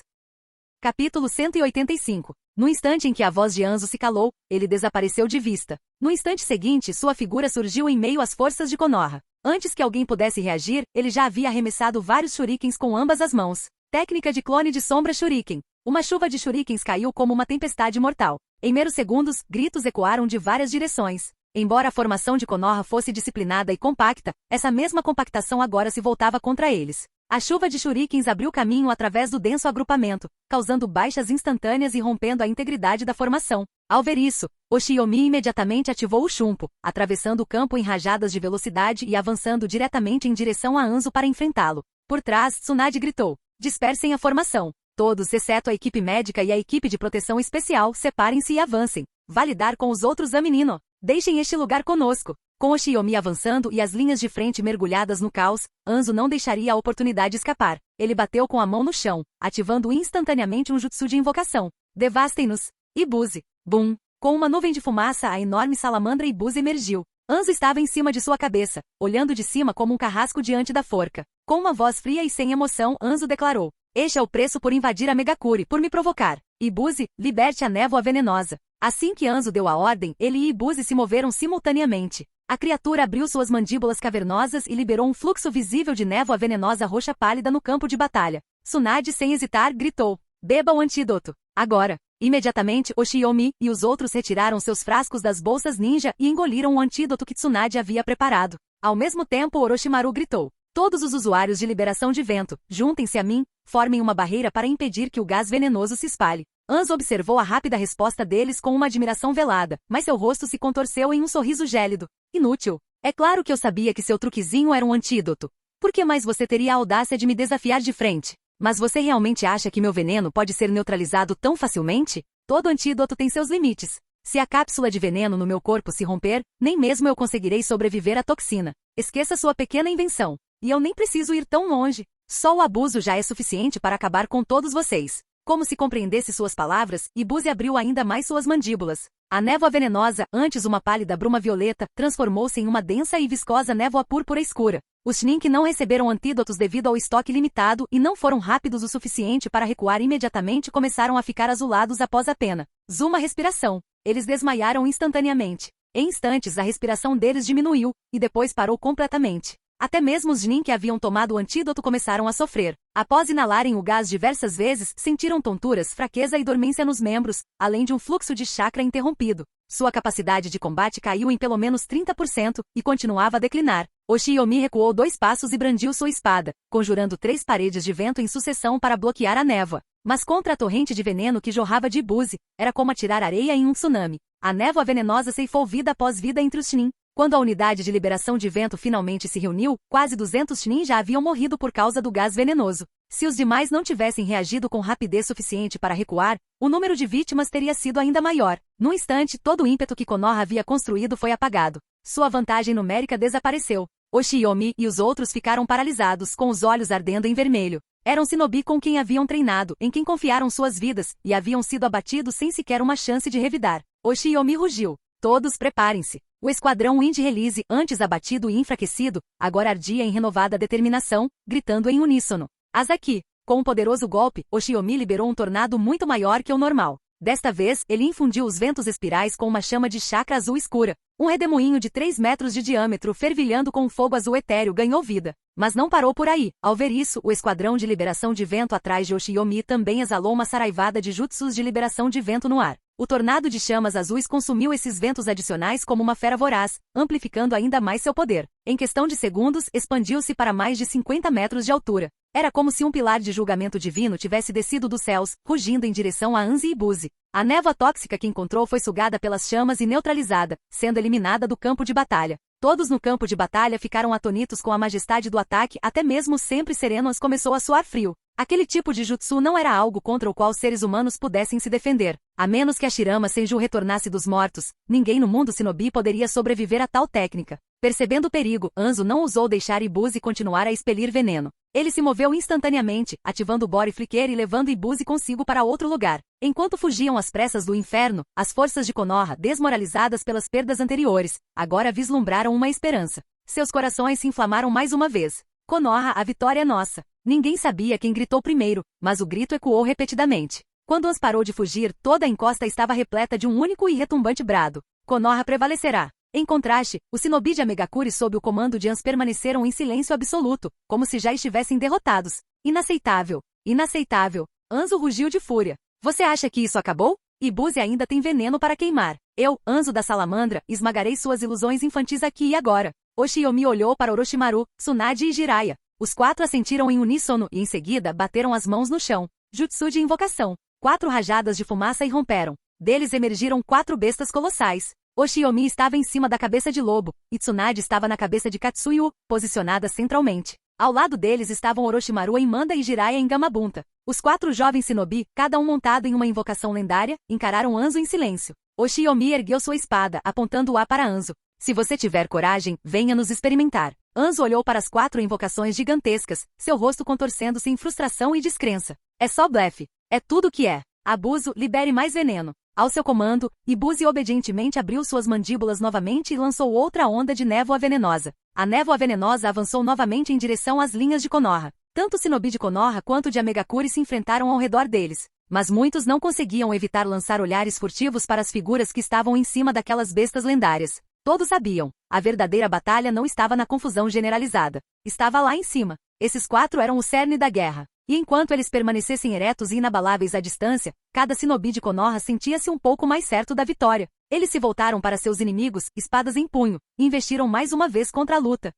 Capítulo 185. No instante em que a voz de Anzo se calou, ele desapareceu de vista. No instante seguinte, sua figura surgiu em meio às forças de Konoha. Antes que alguém pudesse reagir, ele já havia arremessado vários shurikens com ambas as mãos. Técnica de clone de sombra shuriken. Uma chuva de shurikens caiu como uma tempestade mortal. Em meros segundos, gritos ecoaram de várias direções. Embora a formação de Konoha fosse disciplinada e compacta, essa mesma compactação agora se voltava contra eles. A chuva de shurikens abriu caminho através do denso agrupamento, causando baixas instantâneas e rompendo a integridade da formação. Ao ver isso, Oshiyomi imediatamente ativou o Shunpo, atravessando o campo em rajadas de velocidade e avançando diretamente em direção a Anzo para enfrentá-lo. Por trás, Tsunade gritou: dispersem a formação. Todos, exceto a equipe médica e a equipe de proteção especial, separem-se e avancem. Vá lidar com os outros, menino. Deixem este lugar conosco. Com Oshiyomi avançando e as linhas de frente mergulhadas no caos, Anzo não deixaria a oportunidade escapar. Ele bateu com a mão no chão, ativando instantaneamente um jutsu de invocação. Devastem-nos. Ibuze. Bum. Com uma nuvem de fumaça, a enorme salamandra Ibuze emergiu. Anzo estava em cima de sua cabeça, olhando de cima como um carrasco diante da forca. Com uma voz fria e sem emoção, Anzo declarou: este é o preço por invadir a Megakure, por me provocar. Ibuze, liberte a névoa venenosa. Assim que Anzo deu a ordem, ele e Ibuze se moveram simultaneamente. A criatura abriu suas mandíbulas cavernosas e liberou um fluxo visível de névoa venenosa roxa pálida no campo de batalha. Tsunade, sem hesitar, gritou: beba o antídoto. Agora. Imediatamente, Oshiyomi e os outros retiraram seus frascos das bolsas ninja e engoliram o antídoto que Tsunade havia preparado. Ao mesmo tempo, Orochimaru gritou: todos os usuários de liberação de vento, juntem-se a mim, formem uma barreira para impedir que o gás venenoso se espalhe. Anzo observou a rápida resposta deles com uma admiração velada, mas seu rosto se contorceu em um sorriso gélido. Inútil. É claro que eu sabia que seu truquezinho era um antídoto. Por que mais você teria a audácia de me desafiar de frente? Mas você realmente acha que meu veneno pode ser neutralizado tão facilmente? Todo antídoto tem seus limites. Se a cápsula de veneno no meu corpo se romper, nem mesmo eu conseguirei sobreviver à toxina. Esqueça sua pequena invenção. E eu nem preciso ir tão longe. Só o abuso já é suficiente para acabar com todos vocês. Como se compreendesse suas palavras, Ibuzi abriu ainda mais suas mandíbulas. A névoa venenosa, antes uma pálida bruma violeta, transformou-se em uma densa e viscosa névoa púrpura escura. Os Chunin que não receberam antídotos devido ao estoque limitado e não foram rápidos o suficiente para recuar imediatamente começaram a ficar azulados após apenas uma respiração. Eles desmaiaram instantaneamente. Em instantes a respiração deles diminuiu, e depois parou completamente. Até mesmo os Chunin que haviam tomado o antídoto começaram a sofrer. Após inalarem o gás diversas vezes, sentiram tonturas, fraqueza e dormência nos membros, além de um fluxo de chakra interrompido. Sua capacidade de combate caiu em pelo menos 30% e continuava a declinar. Oshiyomi recuou 2 passos e brandiu sua espada, conjurando 3 paredes de vento em sucessão para bloquear a névoa. Mas contra a torrente de veneno que jorrava de Ibuzi, era como atirar areia em um tsunami. A névoa venenosa ceifou vida após vida entre os Chunin. Quando a unidade de liberação de vento finalmente se reuniu, quase 200 Chunin já haviam morrido por causa do gás venenoso. Se os demais não tivessem reagido com rapidez suficiente para recuar, o número de vítimas teria sido ainda maior. Num instante, todo o ímpeto que Konoha havia construído foi apagado. Sua vantagem numérica desapareceu. Oshiyomi e os outros ficaram paralisados, com os olhos ardendo em vermelho. Eram shinobi com quem haviam treinado, em quem confiaram suas vidas, e haviam sido abatidos sem sequer uma chance de revidar. Oshiyomi rugiu. Todos preparem-se. O esquadrão Wind Release, antes abatido e enfraquecido, agora ardia em renovada determinação, gritando em uníssono. Asaki. Com um poderoso golpe, Oshiyomi liberou um tornado muito maior que o normal. Desta vez, ele infundiu os ventos espirais com uma chama de chakra azul escura. Um redemoinho de 3 metros de diâmetro fervilhando com um fogo azul etéreo ganhou vida. Mas não parou por aí. Ao ver isso, o esquadrão de liberação de vento atrás de Oshiyomi também exalou uma saraivada de jutsus de liberação de vento no ar. O tornado de chamas azuis consumiu esses ventos adicionais como uma fera voraz, amplificando ainda mais seu poder. Em questão de segundos, expandiu-se para mais de 50 metros de altura. Era como se um pilar de julgamento divino tivesse descido dos céus, rugindo em direção a Anzi e Ibuzi. A névoa tóxica que encontrou foi sugada pelas chamas e neutralizada, sendo eliminada do campo de batalha. Todos no campo de batalha ficaram atonitos com a majestade do ataque, até mesmo sempre Serenos começou a suar frio. Aquele tipo de jutsu não era algo contra o qual seres humanos pudessem se defender. A menos que a Shirama Senju retornasse dos mortos, ninguém no mundo shinobi poderia sobreviver a tal técnica. Percebendo o perigo, Anzo não ousou deixar Ibuzi continuar a expelir veneno. Ele se moveu instantaneamente, ativando o Body Flicker e levando Ibuzi consigo para outro lugar. Enquanto fugiam às pressas do inferno, as forças de Konoha, desmoralizadas pelas perdas anteriores, agora vislumbraram uma esperança. Seus corações se inflamaram mais uma vez. Konoha, a vitória é nossa. Ninguém sabia quem gritou primeiro, mas o grito ecoou repetidamente. Quando Anz parou de fugir, toda a encosta estava repleta de um único e retumbante brado. Konoha prevalecerá. Em contraste, os shinobi de Amegakure sob o comando de Anz permaneceram em silêncio absoluto, como se já estivessem derrotados. Inaceitável! Inaceitável! Anzo rugiu de fúria. Você acha que isso acabou? Ibuzi ainda tem veneno para queimar. Eu, Anzo da Salamandra, esmagarei suas ilusões infantis aqui e agora. Oshiyomi olhou para Orochimaru, Tsunade e Jiraiya. Os 4 assentiram em uníssono e em seguida bateram as mãos no chão. Jutsu de invocação. 4 rajadas de fumaça irromperam. Deles emergiram 4 bestas colossais. Oshiyomi estava em cima da cabeça de Lobo, e Tsunade estava na cabeça de Katsuyu, posicionada centralmente. Ao lado deles estavam Orochimaru em Manda e Jiraiya em Gamabunta. Os 4 jovens shinobi, cada um montado em uma invocação lendária, encararam Anzo em silêncio. Oshiyomi ergueu sua espada, apontando-a para Anzo. Se você tiver coragem, venha nos experimentar. Anzo olhou para as 4 invocações gigantescas, seu rosto contorcendo-se em frustração e descrença. É só blefe. É tudo o que é. Abuso, libere mais veneno. Ao seu comando, Ibuzi obedientemente abriu suas mandíbulas novamente e lançou outra onda de névoa venenosa. A névoa venenosa avançou novamente em direção às linhas de Konoha. Tanto o shinobi de Konoha quanto de Amegakure se enfrentaram ao redor deles. Mas muitos não conseguiam evitar lançar olhares furtivos para as figuras que estavam em cima daquelas bestas lendárias. Todos sabiam. A verdadeira batalha não estava na confusão generalizada. Estava lá em cima. Esses 4 eram o cerne da guerra. E enquanto eles permanecessem eretos e inabaláveis à distância, cada shinobi de Konoha sentia-se um pouco mais certo da vitória. Eles se voltaram para seus inimigos, espadas em punho, e investiram mais uma vez contra a luta.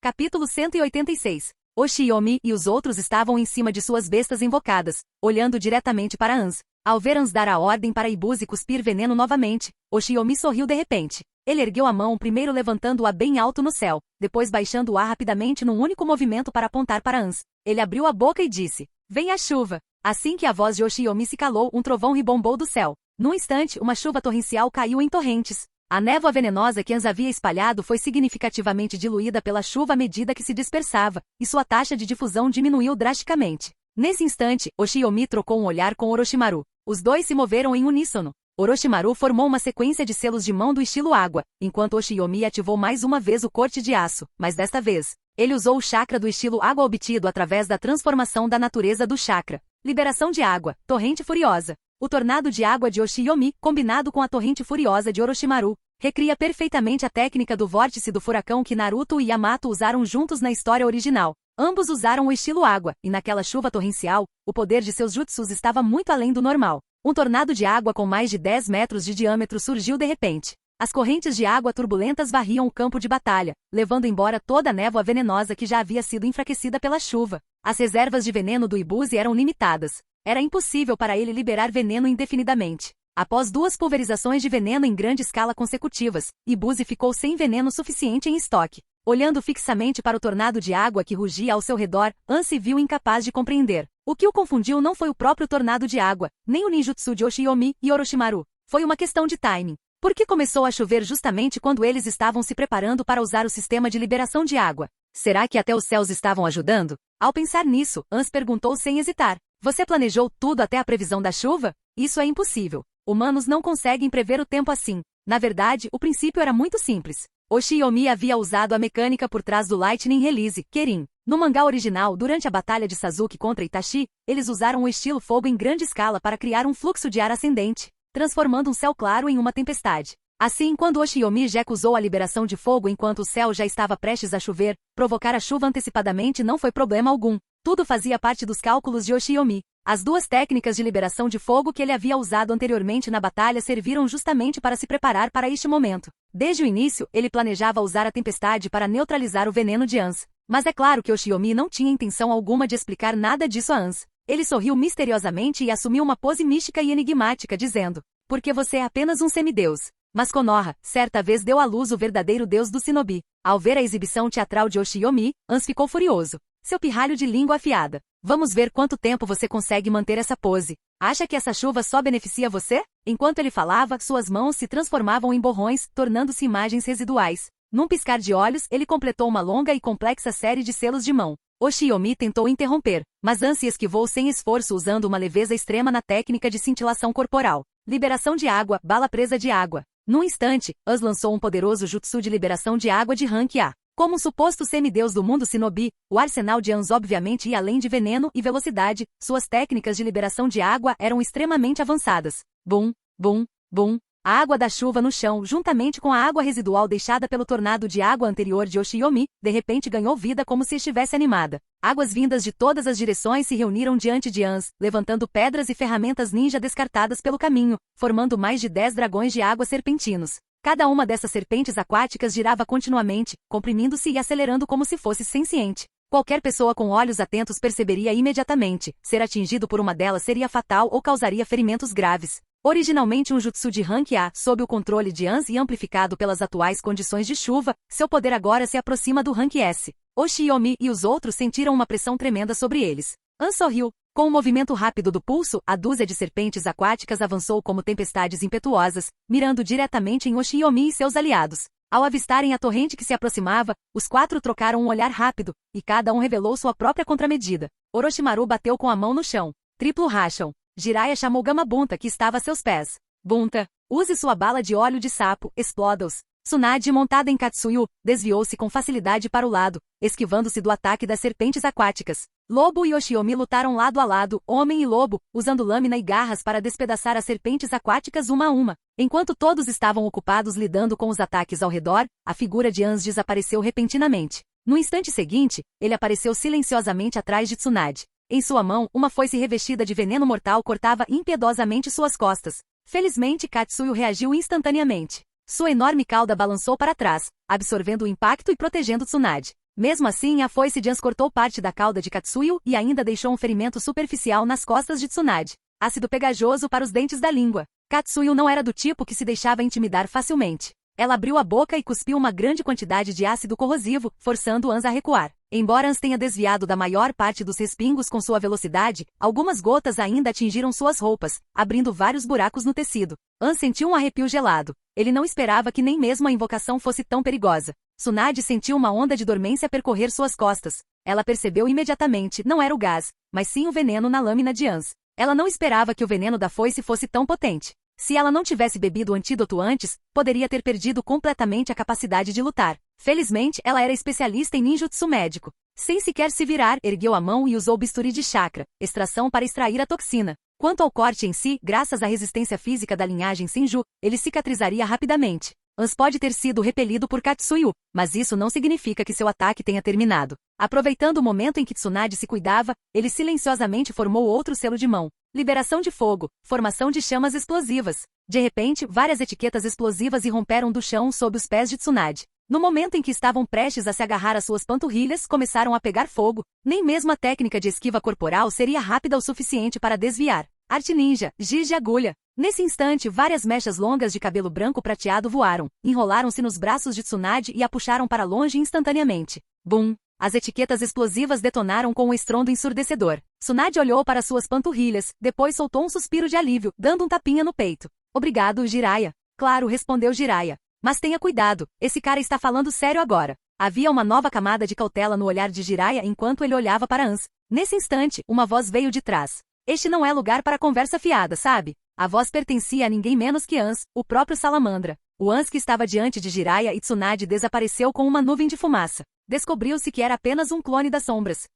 Capítulo 186. Oshiyomi e os outros estavam em cima de suas bestas invocadas, olhando diretamente para Anz. Ao ver Anz dar a ordem para Ibuzi cuspir veneno novamente, Oshiyomi sorriu de repente. Ele ergueu a mão primeiro levantando-a bem alto no céu, depois baixando-a rapidamente num único movimento para apontar para Anz. Ele abriu a boca e disse: "Vem a chuva!" Assim que a voz de Oshiyomi se calou, um trovão ribombou do céu. Num instante, uma chuva torrencial caiu em torrentes. A névoa venenosa que Anz havia espalhado foi significativamente diluída pela chuva à medida que se dispersava, e sua taxa de difusão diminuiu drasticamente. Nesse instante, Oshiyomi trocou um olhar com Orochimaru. Os dois se moveram em uníssono. Orochimaru formou uma sequência de selos de mão do estilo água, enquanto Oshiyomi ativou mais uma vez o corte de aço, mas desta vez, ele usou o chakra do estilo água obtido através da transformação da natureza do chakra. Liberação de água, torrente furiosa. O tornado de água de Oshiyomi, combinado com a torrente furiosa de Orochimaru, recria perfeitamente a técnica do vórtice do furacão que Naruto e Yamato usaram juntos na história original. Ambos usaram o estilo água, e naquela chuva torrencial, o poder de seus jutsus estava muito além do normal. Um tornado de água com mais de 10 metros de diâmetro surgiu de repente. As correntes de água turbulentas varriam o campo de batalha, levando embora toda a névoa venenosa que já havia sido enfraquecida pela chuva. As reservas de veneno do Ibuze eram limitadas. Era impossível para ele liberar veneno indefinidamente. Após 2 pulverizações de veneno em grande escala consecutivas, Ibuze ficou sem veneno suficiente em estoque. Olhando fixamente para o tornado de água que rugia ao seu redor, An se viu incapaz de compreender. O que o confundiu não foi o próprio tornado de água, nem o ninjutsu de Oshiyomi e Orochimaru. Foi uma questão de timing. Por que começou a chover justamente quando eles estavam se preparando para usar o sistema de liberação de água? Será que até os céus estavam ajudando? Ao pensar nisso, Ans perguntou sem hesitar. Você planejou tudo até a previsão da chuva? Isso é impossível. Humanos não conseguem prever o tempo assim. Na verdade, o princípio era muito simples. Oshiyomi havia usado a mecânica por trás do Lightning Release, Kirin. No mangá original, durante a batalha de Sasuke contra Itachi, eles usaram o estilo fogo em grande escala para criar um fluxo de ar ascendente, transformando um céu claro em uma tempestade. Assim, quando Oshiyomi Geku usou a liberação de fogo enquanto o céu já estava prestes a chover, provocar a chuva antecipadamente não foi problema algum. Tudo fazia parte dos cálculos de Oshiyomi. As 2 técnicas de liberação de fogo que ele havia usado anteriormente na batalha serviram justamente para se preparar para este momento. Desde o início, ele planejava usar a tempestade para neutralizar o veneno de Ans. Mas é claro que Oshiyomi não tinha intenção alguma de explicar nada disso a Ans. Ele sorriu misteriosamente e assumiu uma pose mística e enigmática, dizendo: porque você é apenas um semideus. Mas Konoha, certa vez deu à luz o verdadeiro deus do shinobi. Ao ver a exibição teatral de Oshiyomi, Ans ficou furioso. Seu pirralho de língua afiada. Vamos ver quanto tempo você consegue manter essa pose. Acha que essa chuva só beneficia você? Enquanto ele falava, suas mãos se transformavam em borrões, tornando-se imagens residuais. Num piscar de olhos, ele completou uma longa e complexa série de selos de mão. Oshiyomi tentou interromper, mas An se esquivou sem esforço usando uma leveza extrema na técnica de cintilação corporal. Liberação de água, bala presa de água. Num instante, Ans lançou um poderoso jutsu de liberação de água de Rank A. Como um suposto semideus do mundo shinobi, o arsenal de Ans obviamente ia além de veneno e velocidade, suas técnicas de liberação de água eram extremamente avançadas. Bum, bum, bum. A água da chuva no chão, juntamente com a água residual deixada pelo tornado de água anterior de Oshiyomi, de repente ganhou vida como se estivesse animada. Águas vindas de todas as direções se reuniram diante de Ans, levantando pedras e ferramentas ninja descartadas pelo caminho, formando mais de 10 dragões de água serpentinos. Cada uma dessas serpentes aquáticas girava continuamente, comprimindo-se e acelerando como se fosse senciente. Qualquer pessoa com olhos atentos perceberia imediatamente. Ser atingido por uma delas seria fatal ou causaria ferimentos graves. Originalmente um jutsu de Rank A, sob o controle de Ans e amplificado pelas atuais condições de chuva, seu poder agora se aproxima do Rank S. Oshiyomi e os outros sentiram uma pressão tremenda sobre eles. Ans sorriu. Com um movimento rápido do pulso, a dúzia de serpentes aquáticas avançou como tempestades impetuosas, mirando diretamente em Oshiyomi e seus aliados. Ao avistarem a torrente que se aproximava, os 4 trocaram um olhar rápido, e cada um revelou sua própria contramedida. Orochimaru bateu com a mão no chão. Triplo Rashon. Jiraiya chamou Gamabunta que estava a seus pés. Bunta, use sua bala de óleo de sapo, exploda-os. Tsunade, montada em Katsuyu, desviou-se com facilidade para o lado, esquivando-se do ataque das serpentes aquáticas. Lobo e Oshiyomi lutaram lado a lado, homem e lobo, usando lâmina e garras para despedaçar as serpentes aquáticas uma a uma. Enquanto todos estavam ocupados lidando com os ataques ao redor, a figura de Ans desapareceu repentinamente. No instante seguinte, ele apareceu silenciosamente atrás de Tsunade. Em sua mão, uma foice revestida de veneno mortal cortava impiedosamente suas costas. Felizmente, Katsuyu reagiu instantaneamente. Sua enorme cauda balançou para trás, absorvendo o impacto e protegendo Tsunade. Mesmo assim, a foice de Ans cortou parte da cauda de Katsuyu e ainda deixou um ferimento superficial nas costas de Tsunade. Ácido pegajoso para os dentes da língua. Katsuyu não era do tipo que se deixava intimidar facilmente. Ela abriu a boca e cuspiu uma grande quantidade de ácido corrosivo, forçando Ans a recuar. Embora Ans tenha desviado da maior parte dos respingos com sua velocidade, algumas gotas ainda atingiram suas roupas, abrindo vários buracos no tecido. Ans sentiu um arrepio gelado. Ele não esperava que nem mesmo a invocação fosse tão perigosa. Tsunade sentiu uma onda de dormência percorrer suas costas. Ela percebeu imediatamente, não era o gás, mas sim o veneno na lâmina de Ans. Ela não esperava que o veneno da foice fosse tão potente. Se ela não tivesse bebido o antídoto antes, poderia ter perdido completamente a capacidade de lutar. Felizmente, ela era especialista em ninjutsu médico. Sem sequer se virar, ergueu a mão e usou o bisturi de chakra, extração para extrair a toxina. Quanto ao corte em si, graças à resistência física da linhagem Senju, ele cicatrizaria rapidamente. Ans pode ter sido repelido por Katsuyu, mas isso não significa que seu ataque tenha terminado. Aproveitando o momento em que Tsunade se cuidava, ele silenciosamente formou outro selo de mão. Liberação de fogo, formação de chamas explosivas. De repente, várias etiquetas explosivas irromperam do chão sob os pés de Tsunade. No momento em que estavam prestes a se agarrar às suas panturrilhas, começaram a pegar fogo. Nem mesmo a técnica de esquiva corporal seria rápida o suficiente para desviar. Arte ninja, giz de agulha. Nesse instante, várias mechas longas de cabelo branco prateado voaram, enrolaram-se nos braços de Tsunade e a puxaram para longe instantaneamente. Bum! As etiquetas explosivas detonaram com um estrondo ensurdecedor. Tsunade olhou para suas panturrilhas, depois soltou um suspiro de alívio, dando um tapinha no peito. Obrigado, Jiraiya. Claro, respondeu Jiraiya. Mas tenha cuidado, esse cara está falando sério agora. Havia uma nova camada de cautela no olhar de Jiraiya enquanto ele olhava para Ans. Nesse instante, uma voz veio de trás. Este não é lugar para conversa fiada, sabe? A voz pertencia a ninguém menos que Ans, o próprio Salamandra. O Ans que estava diante de Jiraiya e Tsunade desapareceu com uma nuvem de fumaça. Descobriu-se que era apenas um clone das sombras.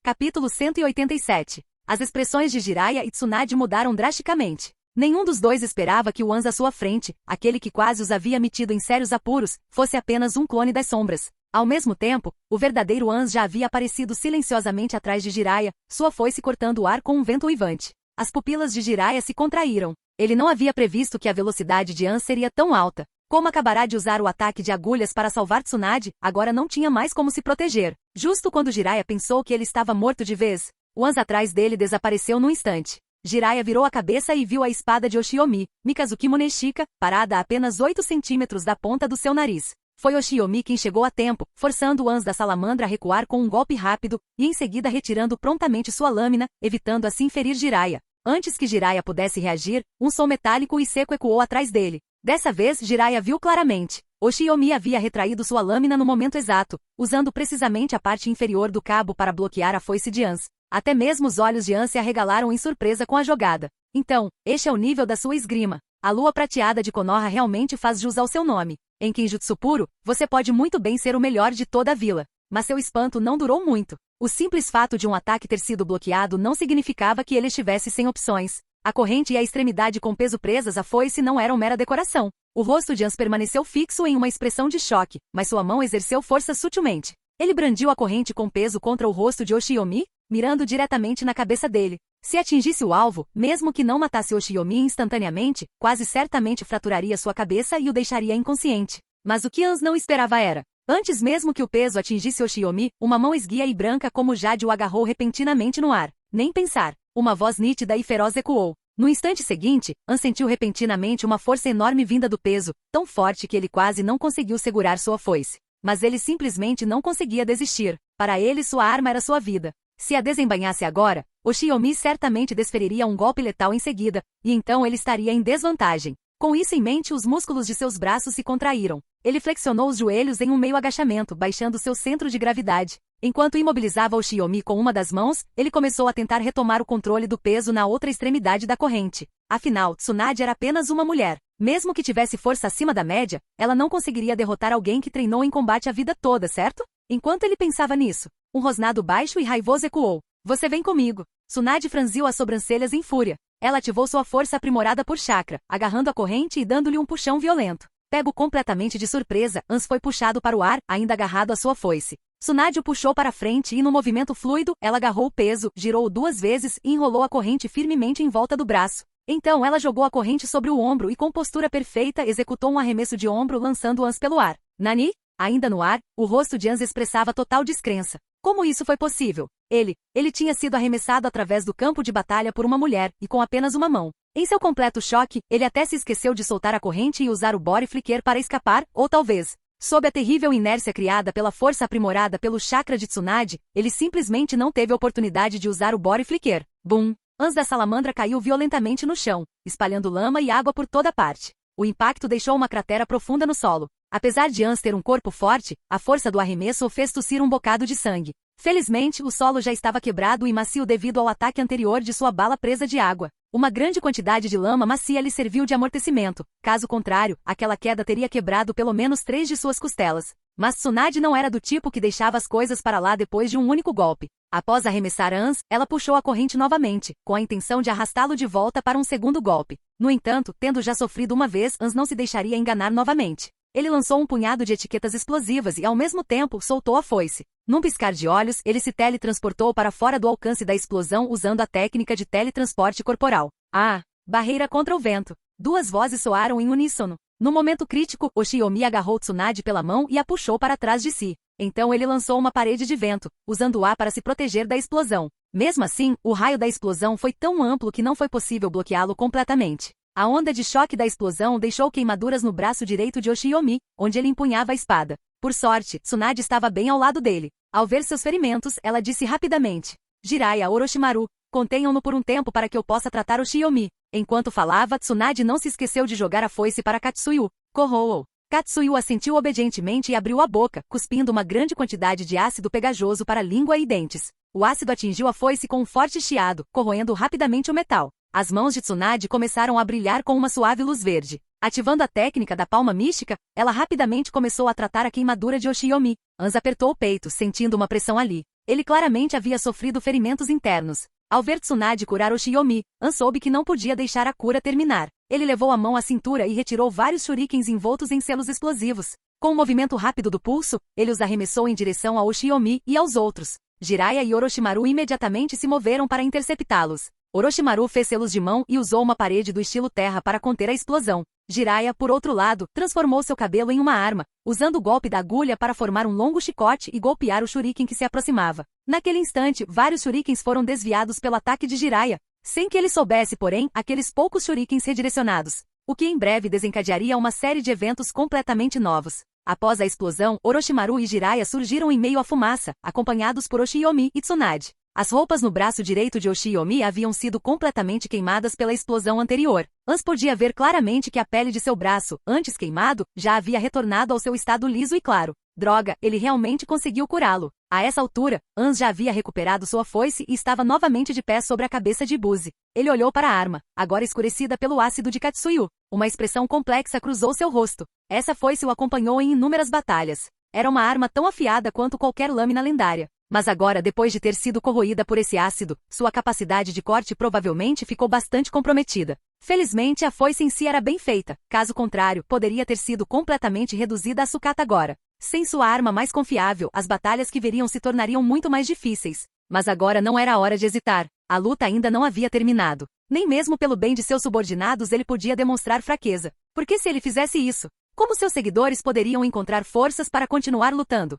Capítulo 187. As expressões de Jiraiya e Tsunade mudaram drasticamente. Nenhum dos dois esperava que o Ans à sua frente, aquele que quase os havia metido em sérios apuros, fosse apenas um clone das sombras. Ao mesmo tempo, o verdadeiro Ans já havia aparecido silenciosamente atrás de Jiraiya, sua foice cortando o ar com um vento uivante. As pupilas de Jiraiya se contraíram. Ele não havia previsto que a velocidade de Ans seria tão alta. Como acabará de usar o ataque de agulhas para salvar Tsunade, agora não tinha mais como se proteger. Justo quando Jiraiya pensou que ele estava morto de vez, o Ans atrás dele desapareceu num instante. Jiraiya virou a cabeça e viu a espada de Oshiomi, Mikazuki Muneshika, parada a apenas 8 centímetros da ponta do seu nariz. Foi Oshiomi quem chegou a tempo, forçando o Ans da salamandra a recuar com um golpe rápido, e em seguida retirando prontamente sua lâmina, evitando assim ferir Jiraiya. Antes que Jiraiya pudesse reagir, um som metálico e seco ecoou atrás dele. Dessa vez, Jiraiya viu claramente. Oshiomi havia retraído sua lâmina no momento exato, usando precisamente a parte inferior do cabo para bloquear a foice de Ans. Até mesmo os olhos de Ans se arregalaram em surpresa com a jogada. Então, este é o nível da sua esgrima. A lua prateada de Konoha realmente faz jus ao seu nome. Em Kenjutsu puro, você pode muito bem ser o melhor de toda a vila. Mas seu espanto não durou muito. O simples fato de um ataque ter sido bloqueado não significava que ele estivesse sem opções. A corrente e a extremidade com peso presas à foice não eram mera decoração. O rosto de Ans permaneceu fixo em uma expressão de choque, mas sua mão exerceu força sutilmente. Ele brandiu a corrente com peso contra o rosto de Oshiomi, mirando diretamente na cabeça dele. Se atingisse o alvo, mesmo que não matasse Oshiomi instantaneamente, quase certamente fraturaria sua cabeça e o deixaria inconsciente. Mas o que Ans não esperava era, antes mesmo que o peso atingisse Oshiomi, uma mão esguia e branca como jade o agarrou repentinamente no ar. Nem pensar. Uma voz nítida e feroz ecoou. No instante seguinte, Ans sentiu repentinamente uma força enorme vinda do peso, tão forte que ele quase não conseguiu segurar sua foice. Mas ele simplesmente não conseguia desistir. Para ele sua arma era sua vida. Se a desembainhasse agora, Oshiomi certamente desferiria um golpe letal em seguida, e então ele estaria em desvantagem. Com isso em mente, os músculos de seus braços se contraíram. Ele flexionou os joelhos em um meio agachamento, baixando seu centro de gravidade. Enquanto imobilizava Oshiomi com uma das mãos, ele começou a tentar retomar o controle do peso na outra extremidade da corrente. Afinal, Tsunade era apenas uma mulher. Mesmo que tivesse força acima da média, ela não conseguiria derrotar alguém que treinou em combate a vida toda, certo? Enquanto ele pensava nisso, um rosnado baixo e raivoso ecoou. Você vem comigo. Tsunade franziu as sobrancelhas em fúria. Ela ativou sua força aprimorada por chakra, agarrando a corrente e dando-lhe um puxão violento. Pego completamente de surpresa, Ans foi puxado para o ar, ainda agarrado à sua foice. Tsunade o puxou para frente e no movimento fluido, ela agarrou o peso, girou-o 2 vezes e enrolou a corrente firmemente em volta do braço. Então ela jogou a corrente sobre o ombro e com postura perfeita executou um arremesso de ombro lançando Ans pelo ar. Nani? Ainda no ar, o rosto de Ans expressava total descrença. Como isso foi possível? Ele tinha sido arremessado através do campo de batalha por uma mulher, e com apenas uma mão. Em seu completo choque, ele até se esqueceu de soltar a corrente e usar o body flicker para escapar, ou talvez, sob a terrível inércia criada pela força aprimorada pelo chakra de Tsunade, ele simplesmente não teve a oportunidade de usar o body flicker. Bum! Ans da salamandra caiu violentamente no chão, espalhando lama e água por toda parte. O impacto deixou uma cratera profunda no solo. Apesar de Ans ter um corpo forte, a força do arremesso o fez tossir um bocado de sangue. Felizmente, o solo já estava quebrado e macio devido ao ataque anterior de sua bala presa de água. Uma grande quantidade de lama macia lhe serviu de amortecimento. Caso contrário, aquela queda teria quebrado pelo menos 3 de suas costelas. Mas Tsunade não era do tipo que deixava as coisas para lá depois de um único golpe. Após arremessar Ans, ela puxou a corrente novamente, com a intenção de arrastá-lo de volta para um segundo golpe. No entanto, tendo já sofrido uma vez, Ans não se deixaria enganar novamente. Ele lançou um punhado de etiquetas explosivas e, ao mesmo tempo, soltou a foice. Num piscar de olhos, ele se teletransportou para fora do alcance da explosão usando a técnica de teletransporte corporal. Ah! Barreira contra o vento. 2 vozes soaram em uníssono. No momento crítico, Oshiomi agarrou Tsunade pela mão e a puxou para trás de si. Então ele lançou uma parede de vento, usando o ar para se proteger da explosão. Mesmo assim, o raio da explosão foi tão amplo que não foi possível bloqueá-lo completamente. A onda de choque da explosão deixou queimaduras no braço direito de Oshiomi, onde ele empunhava a espada. Por sorte, Tsunade estava bem ao lado dele. Ao ver seus ferimentos, ela disse rapidamente: Jiraiya, Orochimaru, contenham-no por um tempo para que eu possa tratar Oshiomi. Enquanto falava, Tsunade não se esqueceu de jogar a foice para Katsuyu. Corroou. Katsuyu assentiu obedientemente e abriu a boca, cuspindo uma grande quantidade de ácido pegajoso para a língua e dentes. O ácido atingiu a foice com um forte chiado, corroendo rapidamente o metal. As mãos de Tsunade começaram a brilhar com uma suave luz verde. Ativando a técnica da palma mística, ela rapidamente começou a tratar a queimadura de Oshiomi. Ans apertou o peito, sentindo uma pressão ali. Ele claramente havia sofrido ferimentos internos. Ao ver Tsunade curar Oshiomi, Ans soube que não podia deixar a cura terminar. Ele levou a mão à cintura e retirou vários shurikens envoltos em selos explosivos. Com um movimento rápido do pulso, ele os arremessou em direção a Oshiomi e aos outros. Jiraiya e Orochimaru imediatamente se moveram para interceptá-los. Orochimaru fez selos de mão e usou uma parede do estilo terra para conter a explosão. Jiraiya, por outro lado, transformou seu cabelo em uma arma, usando o golpe da agulha para formar um longo chicote e golpear o shuriken que se aproximava. Naquele instante, vários shurikens foram desviados pelo ataque de Jiraiya, sem que ele soubesse, porém, aqueles poucos shurikens redirecionados, o que em breve desencadearia uma série de eventos completamente novos. Após a explosão, Orochimaru e Jiraiya surgiram em meio à fumaça, acompanhados por Oshiomi e Tsunade. As roupas no braço direito de Oshiomi haviam sido completamente queimadas pela explosão anterior. Ans podia ver claramente que a pele de seu braço, antes queimado, já havia retornado ao seu estado liso e claro. Droga, ele realmente conseguiu curá-lo. A essa altura, Ans já havia recuperado sua foice e estava novamente de pé sobre a cabeça de Ibuze. Ele olhou para a arma, agora escurecida pelo ácido de Katsuyu. Uma expressão complexa cruzou seu rosto. Essa foice o acompanhou em inúmeras batalhas. Era uma arma tão afiada quanto qualquer lâmina lendária. Mas agora, depois de ter sido corroída por esse ácido, sua capacidade de corte provavelmente ficou bastante comprometida. Felizmente, a foice em si era bem feita, caso contrário, poderia ter sido completamente reduzida a sucata agora. Sem sua arma mais confiável, as batalhas que veriam se tornariam muito mais difíceis. Mas agora não era hora de hesitar. A luta ainda não havia terminado. Nem mesmo pelo bem de seus subordinados ele podia demonstrar fraqueza. Porque se ele fizesse isso, como seus seguidores poderiam encontrar forças para continuar lutando?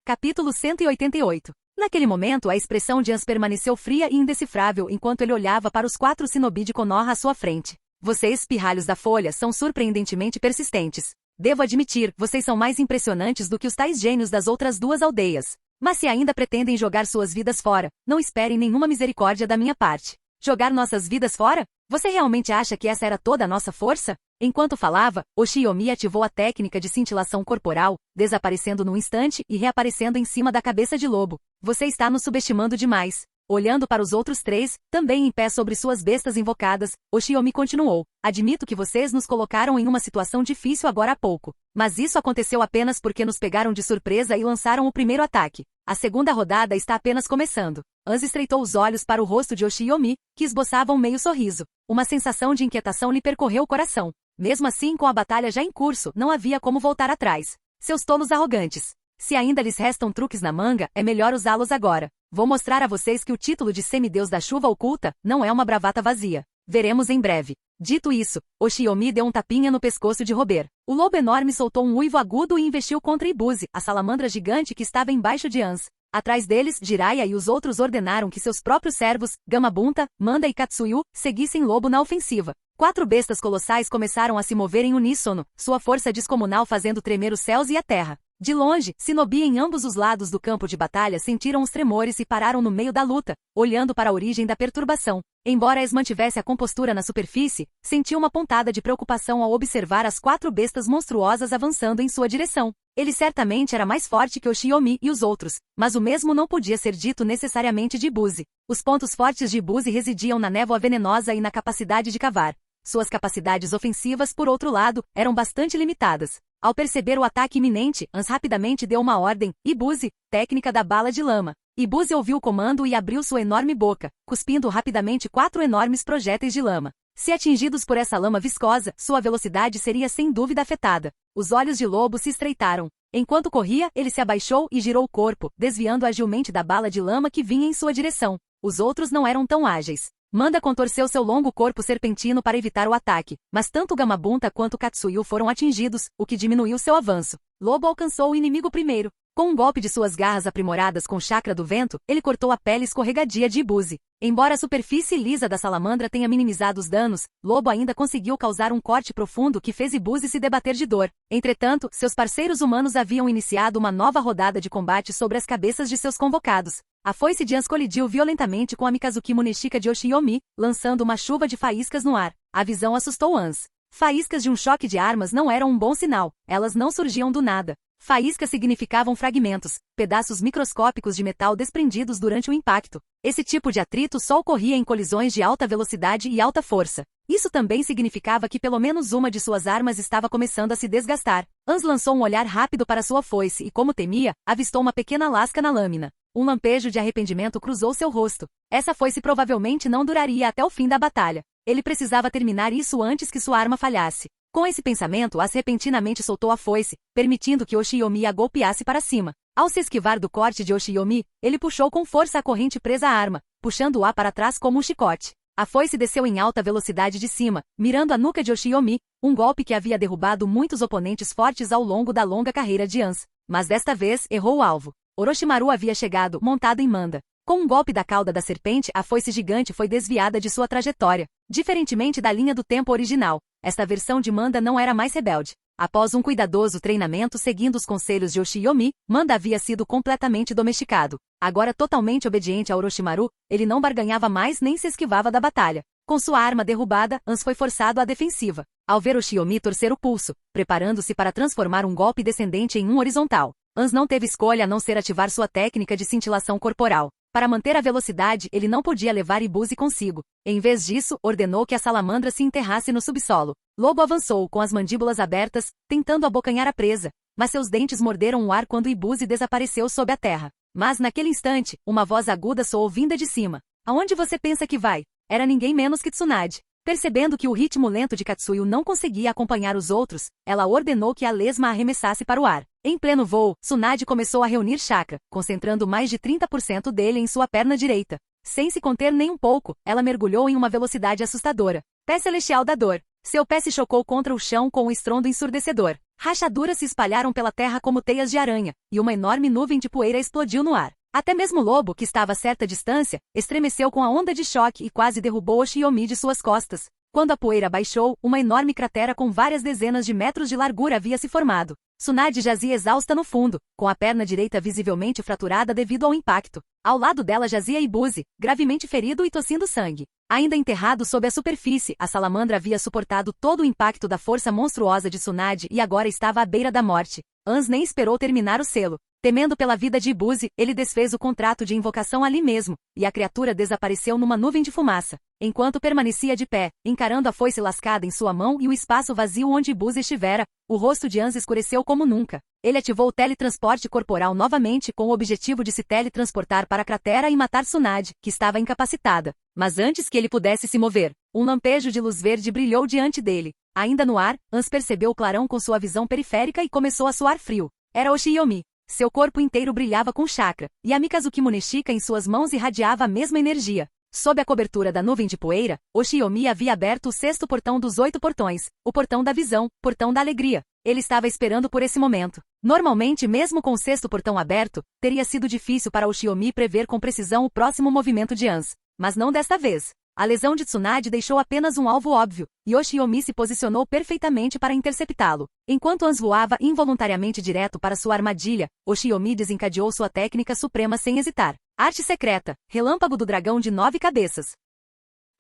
Capítulo 188. Naquele momento, a expressão de Ans permaneceu fria e indecifrável enquanto ele olhava para os 4 shinobi de Konoha à sua frente. Vocês, pirralhos da folha, são surpreendentemente persistentes. Devo admitir, vocês são mais impressionantes do que os tais gênios das outras 2 aldeias. Mas se ainda pretendem jogar suas vidas fora, não esperem nenhuma misericórdia da minha parte. Jogar nossas vidas fora? Você realmente acha que essa era toda a nossa força? Enquanto falava, Oshiomi ativou a técnica de cintilação corporal, desaparecendo num instante e reaparecendo em cima da cabeça de lobo. Você está nos subestimando demais. Olhando para os outros 3, também em pé sobre suas bestas invocadas, Oshiomi continuou. Admito que vocês nos colocaram em uma situação difícil agora há pouco. Mas isso aconteceu apenas porque nos pegaram de surpresa e lançaram o primeiro ataque. A segunda rodada está apenas começando. Ans estreitou os olhos para o rosto de Oshiomi, que esboçava um meio sorriso. Uma sensação de inquietação lhe percorreu o coração. Mesmo assim, com a batalha já em curso, não havia como voltar atrás. Seus tolos arrogantes. Se ainda lhes restam truques na manga, é melhor usá-los agora. Vou mostrar a vocês que o título de semideus da chuva oculta não é uma bravata vazia. Veremos em breve. Dito isso, Oshiomi deu um tapinha no pescoço de Robert. O lobo enorme soltou um uivo agudo e investiu contra Ibuze, a salamandra gigante que estava embaixo de Ans. Atrás deles, Jiraiya e os outros ordenaram que seus próprios servos, Gamabunta, Manda e Katsuyu, seguissem Lobo na ofensiva. 4 bestas colossais começaram a se mover em uníssono, sua força descomunal fazendo tremer os céus e a terra. De longe, shinobi em ambos os lados do campo de batalha sentiram os tremores e pararam no meio da luta, olhando para a origem da perturbação. Embora Ace mantivesse a compostura na superfície, sentiu uma pontada de preocupação ao observar as 4 bestas monstruosas avançando em sua direção. Ele certamente era mais forte que Oshiomi e os outros, mas o mesmo não podia ser dito necessariamente de Ibuzi. Os pontos fortes de Ibuzi residiam na névoa venenosa e na capacidade de cavar. Suas capacidades ofensivas, por outro lado, eram bastante limitadas. Ao perceber o ataque iminente, Ans rapidamente deu uma ordem: Ibuzi, técnica da bala de lama. Ibuzi ouviu o comando e abriu sua enorme boca, cuspindo rapidamente 4 enormes projéteis de lama. Se atingidos por essa lama viscosa, sua velocidade seria sem dúvida afetada. Os olhos de Lobo se estreitaram. Enquanto corria, ele se abaixou e girou o corpo, desviando agilmente da bala de lama que vinha em sua direção. Os outros não eram tão ágeis. Manda contorceu seu longo corpo serpentino para evitar o ataque, mas tanto Gamabunta quanto Katsuyu foram atingidos, o que diminuiu seu avanço. Lobo alcançou o inimigo primeiro. Com um golpe de suas garras aprimoradas com chakra do vento, ele cortou a pele escorregadia de Ibuzi. Embora a superfície lisa da salamandra tenha minimizado os danos, Lobo ainda conseguiu causar um corte profundo que fez Ibuzi se debater de dor. Entretanto, seus parceiros humanos haviam iniciado uma nova rodada de combate sobre as cabeças de seus convocados. A foice de Ans colidiu violentamente com a Mikazuki Muneshika de Oshiomi, lançando uma chuva de faíscas no ar. A visão assustou Ans. Faíscas de um choque de armas não eram um bom sinal, elas não surgiam do nada. Faíscas significavam fragmentos, pedaços microscópicos de metal desprendidos durante o impacto. Esse tipo de atrito só ocorria em colisões de alta velocidade e alta força. Isso também significava que pelo menos uma de suas armas estava começando a se desgastar. Ans lançou um olhar rápido para sua foice e, como temia, avistou uma pequena lasca na lâmina. Um lampejo de arrependimento cruzou seu rosto. Essa foice provavelmente não duraria até o fim da batalha. Ele precisava terminar isso antes que sua arma falhasse. Com esse pensamento, As repentinamente soltou a foice, permitindo que Oshiomi a golpeasse para cima. Ao se esquivar do corte de Oshiomi, ele puxou com força a corrente presa à arma, puxando-a para trás como um chicote. A foice desceu em alta velocidade de cima, mirando a nuca de Oshiomi, um golpe que havia derrubado muitos oponentes fortes ao longo da longa carreira de Ans. Mas desta vez, errou o alvo. Orochimaru havia chegado, montado em Manda. Com um golpe da cauda da serpente, a foice gigante foi desviada de sua trajetória. Diferentemente da linha do tempo original, esta versão de Manda não era mais rebelde. Após um cuidadoso treinamento seguindo os conselhos de Oshiomi, Manda havia sido completamente domesticado. Agora totalmente obediente a Orochimaru, ele não barganhava mais nem se esquivava da batalha. Com sua arma derrubada, Ans foi forçado à defensiva. Ao ver Oshiomi torcer o pulso, preparando-se para transformar um golpe descendente em um horizontal, Ans não teve escolha a não ser ativar sua técnica de cintilação corporal. Para manter a velocidade, ele não podia levar Ibuzi consigo. Em vez disso, ordenou que a salamandra se enterrasse no subsolo. Lobo avançou com as mandíbulas abertas, tentando abocanhar a presa, mas seus dentes morderam o ar quando Ibuzi desapareceu sob a terra. Mas naquele instante, uma voz aguda soou vinda de cima. Aonde você pensa que vai? Era ninguém menos que Tsunade. Percebendo que o ritmo lento de Katsuyu não conseguia acompanhar os outros, ela ordenou que a lesma a arremessasse para o ar. Em pleno voo, Tsunade começou a reunir chakra, concentrando mais de 30% dele em sua perna direita. Sem se conter nem um pouco, ela mergulhou em uma velocidade assustadora. Pé celestial da dor. Seu pé se chocou contra o chão com um estrondo ensurdecedor. Rachaduras se espalharam pela terra como teias de aranha, e uma enorme nuvem de poeira explodiu no ar. Até mesmo Lobo, que estava a certa distância, estremeceu com a onda de choque e quase derrubou Oshiomi de suas costas. Quando a poeira baixou, uma enorme cratera com várias dezenas de metros de largura havia se formado. Tsunade jazia exausta no fundo, com a perna direita visivelmente fraturada devido ao impacto. Ao lado dela jazia Ibuzi, gravemente ferido e tossindo sangue. Ainda enterrado sob a superfície, a salamandra havia suportado todo o impacto da força monstruosa de Tsunade e agora estava à beira da morte. Ans nem esperou terminar o selo. Temendo pela vida de Ibuzi, ele desfez o contrato de invocação ali mesmo, e a criatura desapareceu numa nuvem de fumaça. Enquanto permanecia de pé, encarando a foice lascada em sua mão e o espaço vazio onde Ibuzi estivera, o rosto de Ans escureceu como nunca. Ele ativou o teletransporte corporal novamente com o objetivo de se teletransportar para a cratera e matar Tsunade, que estava incapacitada. Mas antes que ele pudesse se mover, um lampejo de luz verde brilhou diante dele. Ainda no ar, Ans percebeu o clarão com sua visão periférica e começou a suar frio. Era Oshiomi. Seu corpo inteiro brilhava com chakra, e a Mikazuki Muneshika em suas mãos irradiava a mesma energia. Sob a cobertura da nuvem de poeira, Oshiomi havia aberto o 6º portão dos 8 portões, o portão da visão, portão da alegria. Ele estava esperando por esse momento. Normalmente, mesmo com o 6º portão aberto, teria sido difícil para Oshiomi prever com precisão o próximo movimento de Ans. Mas não desta vez. A lesão de Tsunade deixou apenas um alvo óbvio, e Oshiomi se posicionou perfeitamente para interceptá-lo. Enquanto Ans voava involuntariamente direto para sua armadilha, Oshiomi desencadeou sua técnica suprema sem hesitar. Arte secreta, relâmpago do dragão de 9 cabeças.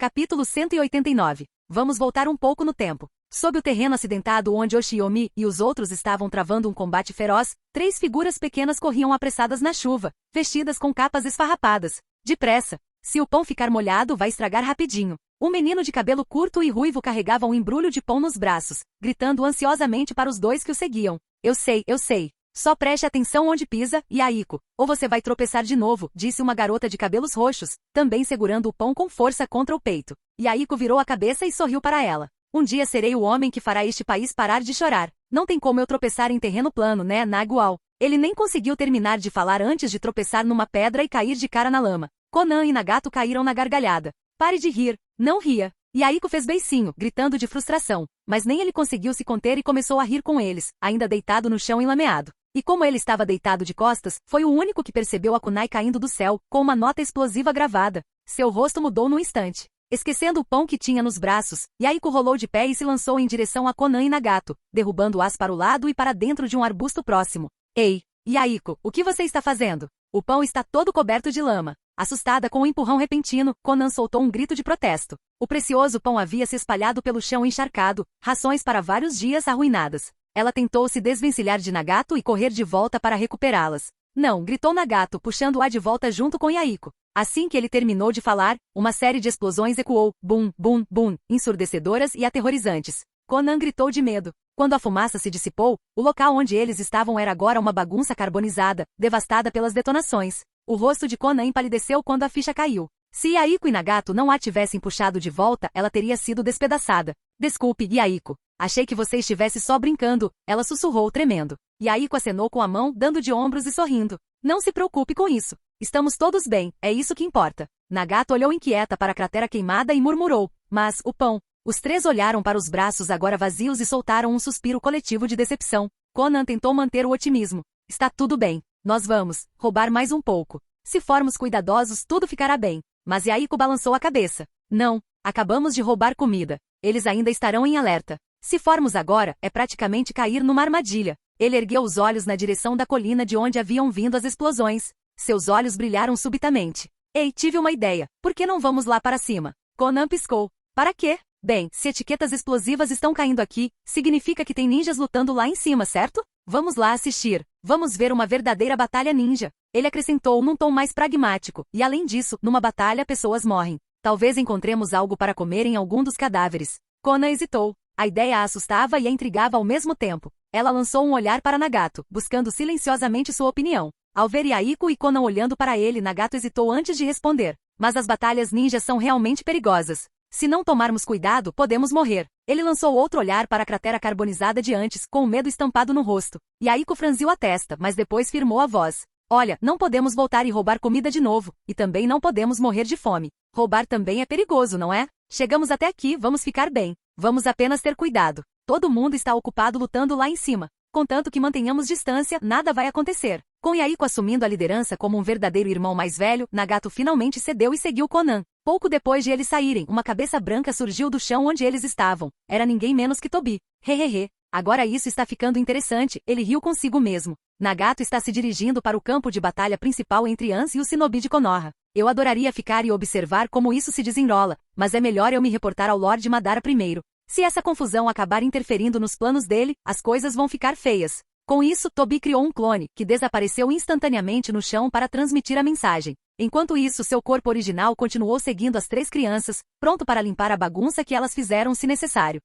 Capítulo 189. Vamos voltar um pouco no tempo. Sob o terreno acidentado onde Oshiomi e os outros estavam travando um combate feroz, 3 figuras pequenas corriam apressadas na chuva, vestidas com capas esfarrapadas. Depressa! Se o pão ficar molhado, vai estragar rapidinho. Um menino de cabelo curto e ruivo carregava um embrulho de pão nos braços, gritando ansiosamente para os 2 que o seguiam. Eu sei. Só preste atenção onde pisa, Yaiko, ou você vai tropeçar de novo, disse uma garota de cabelos roxos, também segurando o pão com força contra o peito. Yaiko virou a cabeça e sorriu para ela. Um dia serei o homem que fará este país parar de chorar. Não tem como eu tropeçar em terreno plano, né, Nagual? Ele nem conseguiu terminar de falar antes de tropeçar numa pedra e cair de cara na lama. Conan e Nagato caíram na gargalhada. Pare de rir, não ria. Yaiko fez beicinho, gritando de frustração, mas nem ele conseguiu se conter e começou a rir com eles, ainda deitado no chão enlameado. E como ele estava deitado de costas, foi o único que percebeu a kunai caindo do céu, com uma nota explosiva gravada. Seu rosto mudou num instante. Esquecendo o pão que tinha nos braços, Yaiko rolou de pé e se lançou em direção a Conan e Nagato, derrubando-as para o lado e para dentro de um arbusto próximo. Ei, Yaiko, o que você está fazendo? O pão está todo coberto de lama. Assustada com o empurrão repentino, Conan soltou um grito de protesto. O precioso pão havia se espalhado pelo chão encharcado, rações para vários dias arruinadas. Ela tentou se desvencilhar de Nagato e correr de volta para recuperá-las. Não, gritou Nagato, puxando-a de volta junto com Yaiko. Assim que ele terminou de falar, uma série de explosões ecoou, bum, bum, bum, ensurdecedoras e aterrorizantes. Conan gritou de medo. Quando a fumaça se dissipou, o local onde eles estavam era agora uma bagunça carbonizada, devastada pelas detonações. O rosto de Conan empalideceu quando a ficha caiu. Se Yaiko e Nagato não a tivessem puxado de volta, ela teria sido despedaçada. Desculpe, Yaiko. Achei que você estivesse só brincando, ela sussurrou tremendo. Yaiko acenou com a mão, dando de ombros e sorrindo. Não se preocupe com isso. Estamos todos bem, é isso que importa. Nagato olhou inquieta para a cratera queimada e murmurou. Mas, o pão. Os 3 olharam para os braços agora vazios e soltaram um suspiro coletivo de decepção. Conan tentou manter o otimismo. Está tudo bem. Nós vamos roubar mais um pouco. Se formos cuidadosos, tudo ficará bem. Mas Yaiko balançou a cabeça. Não, acabamos de roubar comida. Eles ainda estarão em alerta. Se formos agora, é praticamente cair numa armadilha. Ele ergueu os olhos na direção da colina de onde haviam vindo as explosões. Seus olhos brilharam subitamente. Ei, tive uma ideia. Por que não vamos lá para cima? Conan piscou. Para quê? Bem, se etiquetas explosivas estão caindo aqui, significa que tem ninjas lutando lá em cima, certo? Vamos lá assistir. Vamos ver uma verdadeira batalha ninja. Ele acrescentou num tom mais pragmático, e além disso, numa batalha pessoas morrem. Talvez encontremos algo para comer em algum dos cadáveres. Conan hesitou. A ideia a assustava e a intrigava ao mesmo tempo. Ela lançou um olhar para Nagato, buscando silenciosamente sua opinião. Ao ver Yaiko e Conan olhando para ele, Nagato hesitou antes de responder. Mas as batalhas ninjas são realmente perigosas. Se não tomarmos cuidado, podemos morrer. Ele lançou outro olhar para a cratera carbonizada de antes, com o medo estampado no rosto. Yaiko franziu a testa, mas depois firmou a voz. Olha, não podemos voltar e roubar comida de novo, e também não podemos morrer de fome. Roubar também é perigoso, não é? Chegamos até aqui, vamos ficar bem. Vamos apenas ter cuidado. Todo mundo está ocupado lutando lá em cima. Contanto que mantenhamos distância, nada vai acontecer. Com Yaiko assumindo a liderança como um verdadeiro irmão mais velho, Nagato finalmente cedeu e seguiu Conan. Pouco depois de eles saírem, uma cabeça branca surgiu do chão onde eles estavam. Era ninguém menos que Tobi. Hehehe. Agora isso está ficando interessante, ele riu consigo mesmo. Nagato está se dirigindo para o campo de batalha principal entre Ans e o Shinobi de Konoha. Eu adoraria ficar e observar como isso se desenrola, mas é melhor eu me reportar ao Lord Madara primeiro. Se essa confusão acabar interferindo nos planos dele, as coisas vão ficar feias. Com isso, Tobi criou um clone, que desapareceu instantaneamente no chão para transmitir a mensagem. Enquanto isso, seu corpo original continuou seguindo as 3 crianças, pronto para limpar a bagunça que elas fizeram se necessário.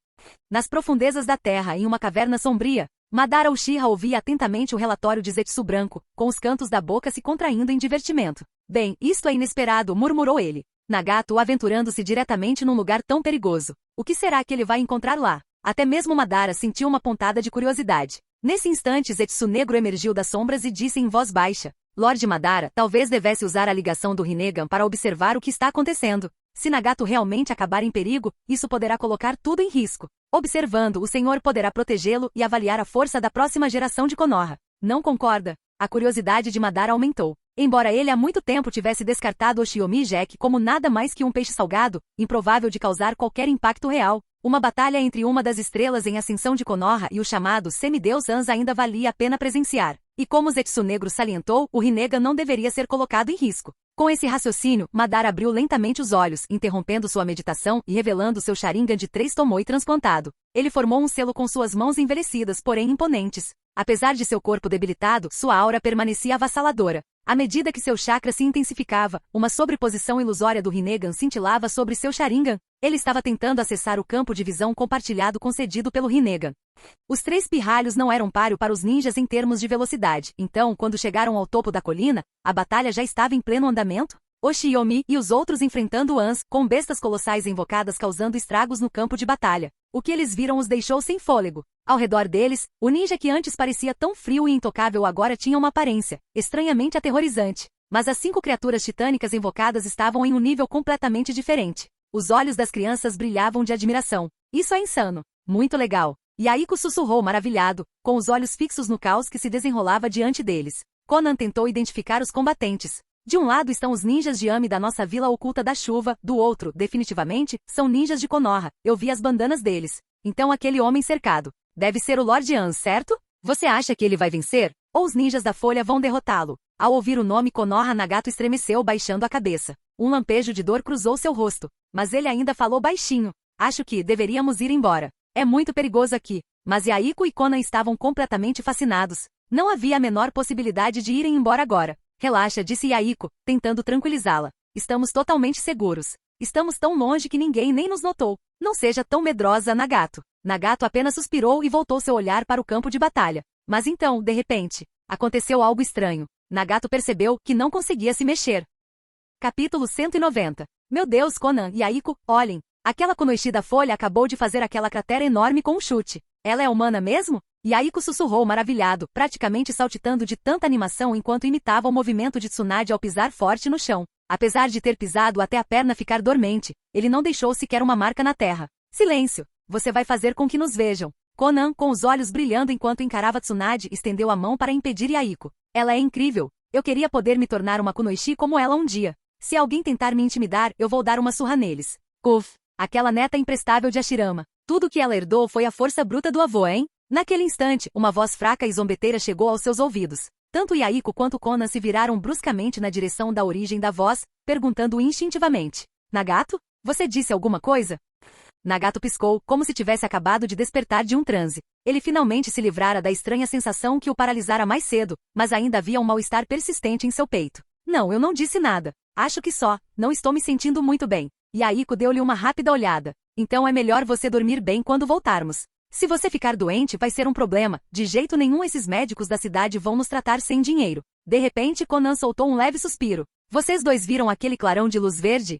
Nas profundezas da terra, em uma caverna sombria, Madara Uchiha ouvia atentamente o relatório de Zetsu branco, com os cantos da boca se contraindo em divertimento. Bem, isto é inesperado, murmurou ele. Nagato aventurando-se diretamente num lugar tão perigoso. O que será que ele vai encontrar lá? Até mesmo Madara sentiu uma pontada de curiosidade. Nesse instante, Zetsu Negro emergiu das sombras e disse em voz baixa. Lord Madara, talvez devesse usar a ligação do Rinnegan para observar o que está acontecendo. Se Nagato realmente acabar em perigo, isso poderá colocar tudo em risco. Observando, o senhor poderá protegê-lo e avaliar a força da próxima geração de Konoha. Não concorda? A curiosidade de Madara aumentou. Embora ele há muito tempo tivesse descartado Oshiomi Jack como nada mais que um peixe salgado, improvável de causar qualquer impacto real, uma batalha entre uma das estrelas em ascensão de Konoha e o chamado semideus Ans ainda valia a pena presenciar. E como Zetsu Negro salientou, o Rinnegan não deveria ser colocado em risco. Com esse raciocínio, Madara abriu lentamente os olhos, interrompendo sua meditação e revelando seu Sharingan de 3 Tomoe transplantado. Ele formou um selo com suas mãos envelhecidas, porém imponentes. Apesar de seu corpo debilitado, sua aura permanecia avassaladora. À medida que seu chakra se intensificava, uma sobreposição ilusória do Rinnegan cintilava sobre seu Sharingan. Ele estava tentando acessar o campo de visão compartilhado concedido pelo Rinnegan. Os 3 pirralhos não eram páreo para os ninjas em termos de velocidade, então, quando chegaram ao topo da colina, a batalha já estava em pleno andamento. Oshiyomi e os outros enfrentando Ans, com bestas colossais invocadas causando estragos no campo de batalha. O que eles viram os deixou sem fôlego. Ao redor deles, o ninja que antes parecia tão frio e intocável agora tinha uma aparência estranhamente aterrorizante. Mas as 5 criaturas titânicas invocadas estavam em um nível completamente diferente. Os olhos das crianças brilhavam de admiração. Isso é insano. Muito legal. Yaiko sussurrou maravilhado, com os olhos fixos no caos que se desenrolava diante deles. Conan tentou identificar os combatentes. De um lado estão os ninjas de Ami da nossa vila oculta da chuva, do outro, definitivamente, são ninjas de Konoha. Eu vi as bandanas deles. Então aquele homem cercado. Deve ser o Lord Ans, certo? Você acha que ele vai vencer? Ou os ninjas da folha vão derrotá-lo? Ao ouvir o nome Konoha, Nagato estremeceu baixando a cabeça. Um lampejo de dor cruzou seu rosto. Mas ele ainda falou baixinho. Acho que deveríamos ir embora. É muito perigoso aqui. Mas Yaiko e Conan estavam completamente fascinados. Não havia a menor possibilidade de irem embora agora. Relaxa, disse Yaiko, tentando tranquilizá-la. Estamos totalmente seguros. Estamos tão longe que ninguém nem nos notou. Não seja tão medrosa, Nagato. Nagato apenas suspirou e voltou seu olhar para o campo de batalha. Mas então, de repente, aconteceu algo estranho. Nagato percebeu que não conseguia se mexer. Capítulo 190. Meu Deus, Conan e Yaiko, olhem. Aquela Kunoichi da folha acabou de fazer aquela cratera enorme com um chute. Ela é humana mesmo? Yaiko sussurrou maravilhado, praticamente saltitando de tanta animação enquanto imitava o movimento de Tsunade ao pisar forte no chão. Apesar de ter pisado até a perna ficar dormente, ele não deixou sequer uma marca na terra. Silêncio! Você vai fazer com que nos vejam. Conan, com os olhos brilhando enquanto encarava Tsunade, estendeu a mão para impedir Yaiko. Ela é incrível. Eu queria poder me tornar uma Kunoichi como ela um dia. Se alguém tentar me intimidar, eu vou dar uma surra neles. Uf! Aquela neta imprestável de Hashirama. Tudo que ela herdou foi a força bruta do avô, hein? Naquele instante, uma voz fraca e zombeteira chegou aos seus ouvidos. Tanto Yaiko quanto Conan se viraram bruscamente na direção da origem da voz, perguntando instintivamente. Nagato? Você disse alguma coisa? Nagato piscou, como se tivesse acabado de despertar de um transe. Ele finalmente se livrara da estranha sensação que o paralisara mais cedo, mas ainda havia um mal-estar persistente em seu peito. Não, eu não disse nada. Acho que só, não estou me sentindo muito bem. Yaiko deu-lhe uma rápida olhada. Então é melhor você dormir bem quando voltarmos. Se você ficar doente, vai ser um problema. De jeito nenhum esses médicos da cidade vão nos tratar sem dinheiro. De repente, Conan soltou um leve suspiro. Vocês dois viram aquele clarão de luz verde?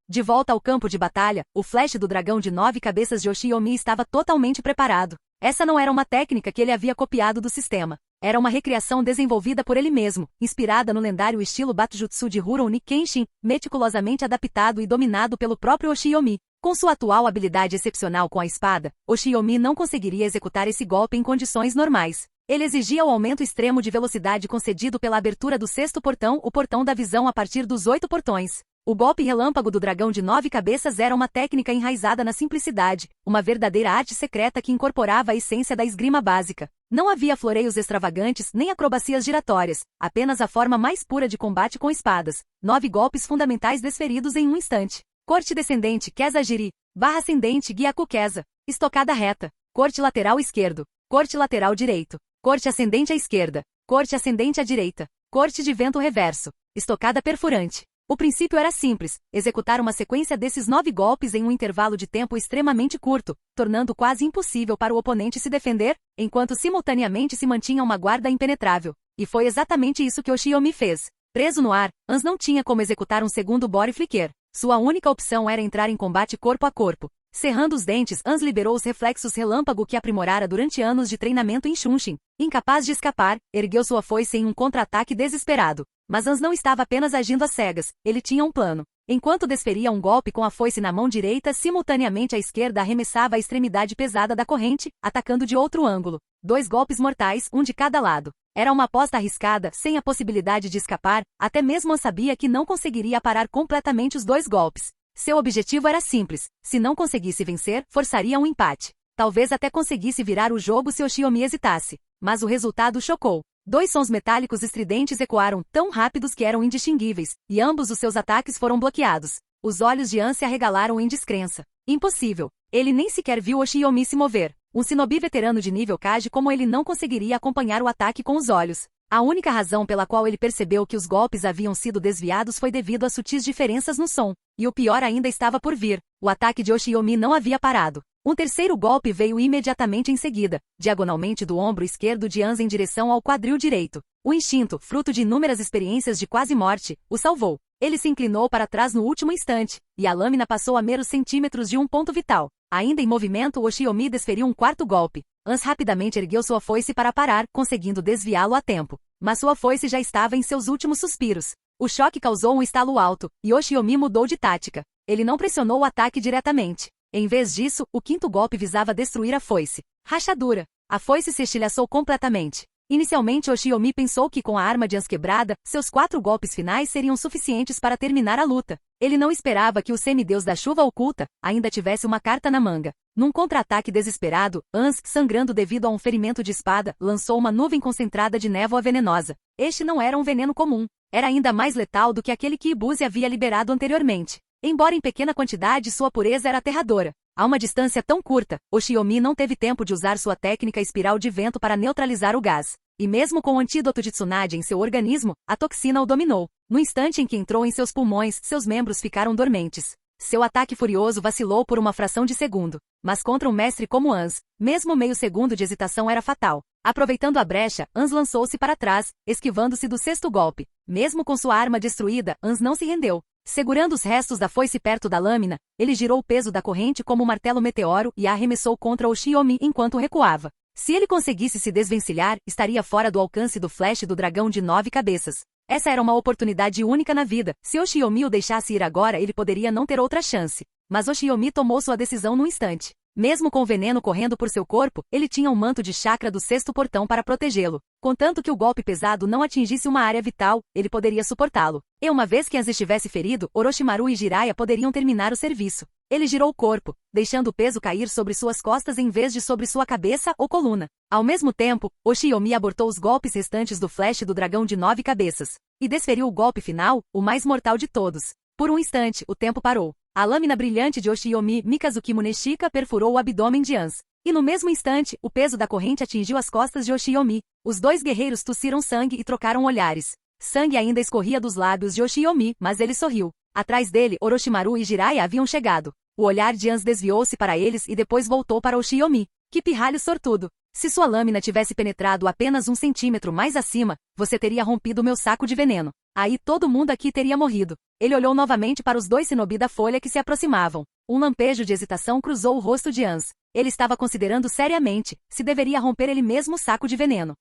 De volta ao campo de batalha, o flash do dragão de 9 cabeças de Oshiyomi estava totalmente preparado. Essa não era uma técnica que ele havia copiado do sistema. Era uma recriação desenvolvida por ele mesmo, inspirada no lendário estilo Batjutsu de Rurouni Kenshin, meticulosamente adaptado e dominado pelo próprio Oshiyomi. Com sua atual habilidade excepcional com a espada, Oshiyomi não conseguiria executar esse golpe em condições normais. Ele exigia o aumento extremo de velocidade concedido pela abertura do 6º portão, o portão da visão a partir dos 8 portões. O golpe relâmpago do dragão de 9 cabeças era uma técnica enraizada na simplicidade, uma verdadeira arte secreta que incorporava a essência da esgrima básica. Não havia floreios extravagantes nem acrobacias giratórias, apenas a forma mais pura de combate com espadas. 9 golpes fundamentais desferidos em um instante. Corte descendente Kezagiri, barra ascendente Gyaku Keza, estocada reta, corte lateral esquerdo, corte lateral direito, corte ascendente à esquerda, corte ascendente à direita, corte de vento reverso, estocada perfurante. O princípio era simples, executar uma sequência desses 9 golpes em um intervalo de tempo extremamente curto, tornando quase impossível para o oponente se defender, enquanto simultaneamente se mantinha uma guarda impenetrável. E foi exatamente isso que Oshiyomi fez. Preso no ar, Ans não tinha como executar um segundo Body Flicker. Sua única opção era entrar em combate corpo a corpo. Cerrando os dentes, Ans liberou os reflexos relâmpago que aprimorara durante anos de treinamento em Shunshin. Incapaz de escapar, ergueu sua foice em um contra-ataque desesperado. Mas Ans não estava apenas agindo às cegas, ele tinha um plano. Enquanto desferia um golpe com a foice na mão direita, simultaneamente a esquerda arremessava a extremidade pesada da corrente, atacando de outro ângulo. 2 golpes mortais, um de cada lado. Era uma aposta arriscada, sem a possibilidade de escapar, até mesmo Ans sabia que não conseguiria parar completamente os 2 golpes. Seu objetivo era simples, se não conseguisse vencer, forçaria um empate. Talvez até conseguisse virar o jogo se Oshiyomi hesitasse. Mas o resultado chocou. Dois sons metálicos estridentes ecoaram tão rápidos que eram indistinguíveis, e ambos os seus ataques foram bloqueados. Os olhos de An se arregalaram em descrença. Impossível. Ele nem sequer viu Oshiomi se mover. Um shinobi veterano de nível Kage como ele não conseguiria acompanhar o ataque com os olhos. A única razão pela qual ele percebeu que os golpes haviam sido desviados foi devido a sutis diferenças no som. E o pior ainda estava por vir. O ataque de Oshiomi não havia parado. Um terceiro golpe veio imediatamente em seguida, diagonalmente do ombro esquerdo de An em direção ao quadril direito. O instinto, fruto de inúmeras experiências de quase morte, o salvou. Ele se inclinou para trás no último instante, e a lâmina passou a meros centímetros de um ponto vital. Ainda em movimento, Oshiomi desferiu um quarto golpe. Ans rapidamente ergueu sua foice para parar, conseguindo desviá-lo a tempo. Mas sua foice já estava em seus últimos suspiros. O choque causou um estalo alto, e Oshiomi mudou de tática. Ele não pressionou o ataque diretamente. Em vez disso, o quinto golpe visava destruir a foice. Rachadura. A foice se estilhaçou completamente. Inicialmente Oshiomi pensou que com a arma de Ans quebrada, seus 4 golpes finais seriam suficientes para terminar a luta. Ele não esperava que o semideus da chuva oculta ainda tivesse uma carta na manga. Num contra-ataque desesperado, Ans, sangrando devido a um ferimento de espada, lançou uma nuvem concentrada de névoa venenosa. Este não era um veneno comum. Era ainda mais letal do que aquele que Ibuzi havia liberado anteriormente. Embora em pequena quantidade, sua pureza era aterradora. A uma distância tão curta, Oshiomi não teve tempo de usar sua técnica espiral de vento para neutralizar o gás. E mesmo com o antídoto de Tsunade em seu organismo, a toxina o dominou. No instante em que entrou em seus pulmões, seus membros ficaram dormentes. Seu ataque furioso vacilou por uma fração de segundo. Mas contra um mestre como Ans, mesmo meio segundo de hesitação era fatal. Aproveitando a brecha, Ans lançou-se para trás, esquivando-se do sexto golpe. Mesmo com sua arma destruída, Ans não se rendeu. Segurando os restos da foice perto da lâmina, ele girou o peso da corrente como um martelo meteoro e a arremessou contra Oshiomi enquanto recuava. Se ele conseguisse se desvencilhar, estaria fora do alcance do flash do dragão de 9 cabeças. Essa era uma oportunidade única na vida. Se Oshiomi o deixasse ir agora, ele poderia não ter outra chance. Mas Oshiomi tomou sua decisão num instante. Mesmo com o veneno correndo por seu corpo, ele tinha um manto de chakra do sexto portão para protegê-lo. Contanto que o golpe pesado não atingisse uma área vital, ele poderia suportá-lo. E uma vez que Ans estivesse ferido, Orochimaru e Jiraiya poderiam terminar o serviço. Ele girou o corpo, deixando o peso cair sobre suas costas em vez de sobre sua cabeça ou coluna. Ao mesmo tempo, Oshiomi abortou os golpes restantes do flash do dragão de 9 cabeças. E desferiu o golpe final, o mais mortal de todos. Por um instante, o tempo parou. A lâmina brilhante de Oshiomi Mikazuki Muneshika perfurou o abdômen de Ans. E no mesmo instante, o peso da corrente atingiu as costas de Oshiomi. Os dois guerreiros tossiram sangue e trocaram olhares. Sangue ainda escorria dos lábios de Oshiomi, mas ele sorriu. Atrás dele, Orochimaru e Jiraiya haviam chegado. O olhar de Ans desviou-se para eles e depois voltou para Oshiomi. Que pirralho sortudo! Se sua lâmina tivesse penetrado apenas 1 centímetro mais acima, você teria rompido meu saco de veneno. Aí todo mundo aqui teria morrido. Ele olhou novamente para os dois shinobi da folha que se aproximavam. Um lampejo de hesitação cruzou o rosto de Ans. Ele estava considerando seriamente se deveria romper ele mesmo o saco de veneno.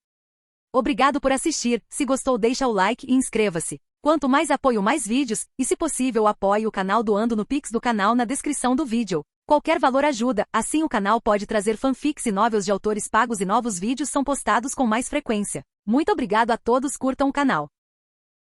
Obrigado por assistir. Se gostou, deixa o like e inscreva-se. Quanto mais apoio, mais vídeos, e se possível apoie o canal doando no Pix do canal na descrição do vídeo. Qualquer valor ajuda, assim o canal pode trazer fanfics e novels de autores pagos e novos vídeos são postados com mais frequência. Muito obrigado a todos, curtam o canal.